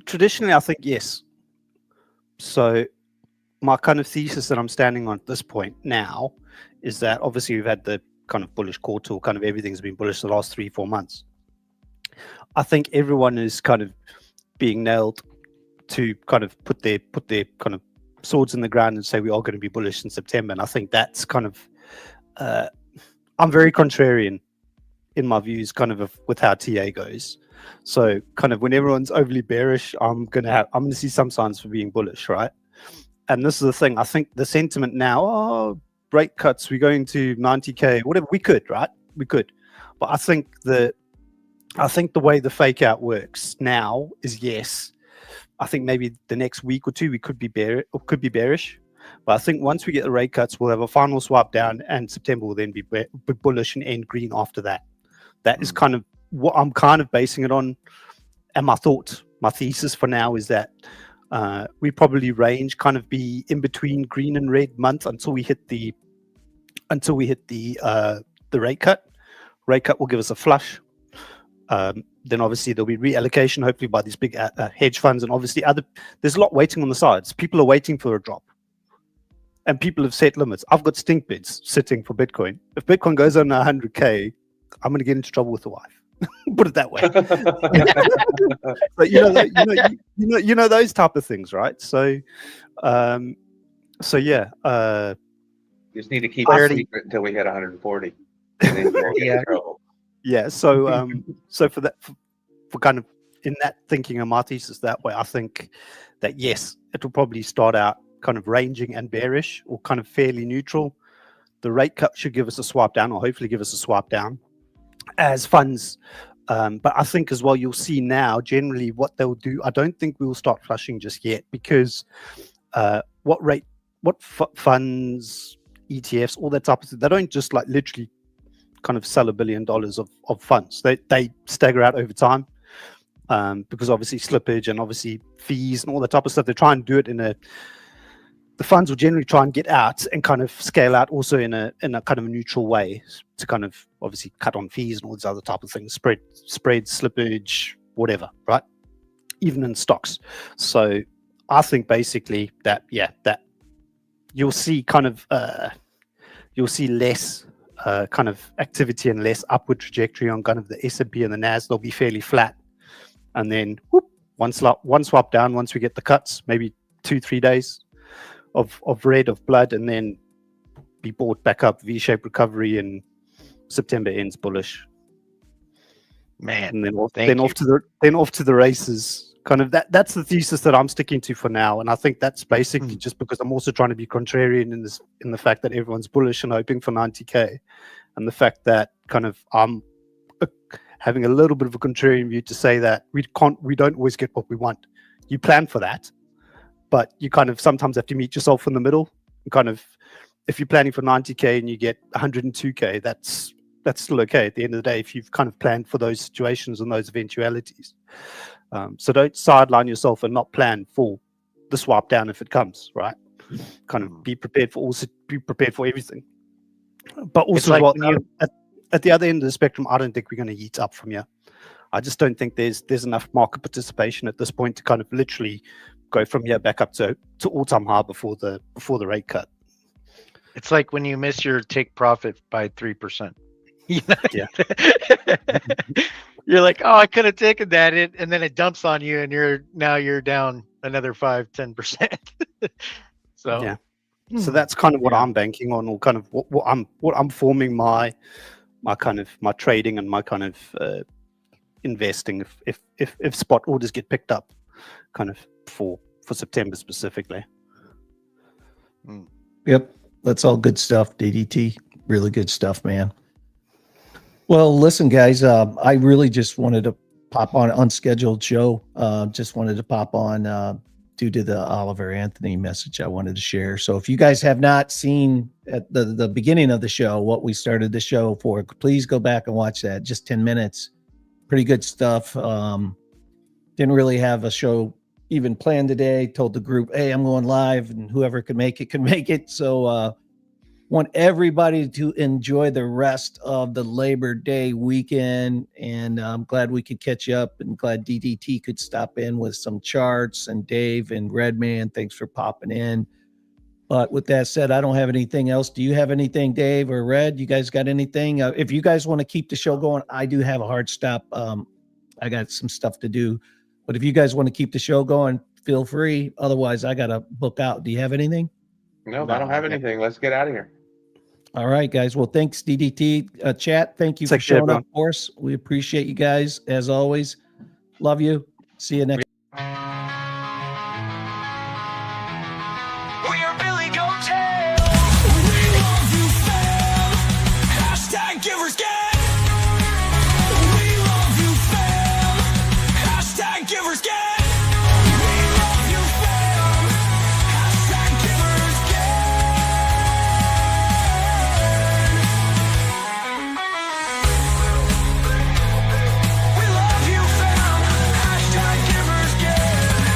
traditionally, I think yes. So my kind of thesis that I'm standing on at this point now is that obviously we've had the kind of bullish quarter, or kind of everything's been bullish the last 3-4 months. I think everyone is kind of being nailed to kind of put their kind of swords in the ground and say we are going to be bullish in September. And I think that's kind of I'm very contrarian in my views, kind of with how TA goes. So kind of when everyone's overly bearish, I'm gonna see some signs for being bullish, right? And this is the thing. I think the sentiment now, rate cuts, we're going to 90K, whatever. We could, right? We could, but I think the way the fake out works now is yes. I think maybe the next week or two we could be bearish, but I think once we get the rate cuts, we'll have a final swap down, and September will then be bullish and end green after that. That is kind of what I'm kind of basing it on, and my thesis for now is that we probably range kind of be in between green and red month until we hit the rate cut. Rate cut will give us a flush. Then obviously there'll be reallocation, hopefully by these big hedge funds, and obviously there's a lot waiting on the sides. People are waiting for a drop, and people have set limits. I've got stink bids sitting for Bitcoin. If Bitcoin goes on 100K, I'm going to get into trouble with the wife. Put it that way. But you know those type of things, right? So yeah. You just need to keep it secret until we hit 140. And then you won't get in trouble. Yeah. So so for kind of in that thinking of my thesis that way, I think that yes, it will probably start out kind of ranging and bearish, or kind of fairly neutral. The rate cut should give us a swap down, or hopefully give us a swap down as funds. But I think as well, you'll see now generally what they'll do. I don't think we'll start flushing just yet, because funds, ETFs, all that type of thing, they don't just like literally kind of sell $1 billion of funds. They stagger out over time, because obviously slippage and obviously fees and all that type of stuff. They try and do it the funds will generally try and get out and kind of scale out also in a kind of a neutral way, to kind of obviously cut on fees and all these other type of things, spread, slippage, whatever, right? Even in stocks. So I think basically that you'll see kind of less kind of activity and less upward trajectory on kind of the S&P and the NAS. They'll be fairly flat, and then one swap down once we get the cuts, maybe 2-3 days of red, of blood, and then be bought back up, V-shaped recovery, and September ends bullish. Man, and then off to the races. Kind of that's the thesis that I'm sticking to for now, and I think that's basically just because I'm also trying to be contrarian in the fact that everyone's bullish and hoping for 90K, and the fact that kind of having a little bit of a contrarian view to say that we don't always get what we want. You plan for that, but you kind of sometimes have to meet yourself in the middle. Kind of, if you're planning for 90K and you get 102K, that's still okay at the end of the day if you've kind of planned for those situations and those eventualities. So don't sideline yourself and not plan for the swap down if it comes, right? Kind of be prepared for everything. But also, like well, when you- at the other end of the spectrum, I don't think we're going to eat up from here. I just don't think there's enough market participation at this point to kind of literally go from here back up to all-time high before the rate cut. It's like when you miss your take profit by 3%. You know? Yeah. You're like, oh, I could have taken that, and then it dumps on you, and you're down another 5-10%. So Yeah. So that's kind of what I'm banking on, or kind of what I'm forming my kind of my trading and my kind of investing if spot orders get picked up, kind of for September specifically. Yep. That's all good stuff, DDT. Really good stuff, man. Well, listen, guys, I really just wanted to pop on an unscheduled show. Just wanted to pop on due to the Oliver Anthony message I wanted to share. So if you guys have not seen at the beginning of the show what we started the show for, please go back and watch that. Just 10 minutes. Pretty good stuff. Didn't really have a show even planned today. Told the group, hey, I'm going live, and whoever can make it can make it. So want everybody to enjoy the rest of the Labor Day weekend. And I'm glad we could catch up, and glad DDT could stop in with some charts, and Dave and Redman, thanks for popping in. But with that said, I don't have anything else. Do you have anything, Dave or Red? You guys got anything? If you guys want to keep the show going, I do have a hard stop. I got some stuff to do. But if you guys want to keep the show going, feel free. Otherwise, I got to book out. Do you have anything? No, I don't have anything. Let's get out of here. All right, guys. Well, thanks, DDT. Chat, thank you for Take care, showing up everyone. for us. We appreciate you guys, as always. Love you. See you next We are Billy Goattail. We love you, fam. Hashtag Givers Gang. We love you, fam. Hashtag Givers Gang. We love you, fam. Hashtag Givers Gang. We love you, fam. Hashtag Givers Gang.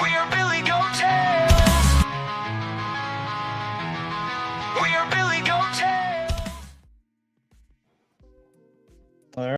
We are Billy Goattail.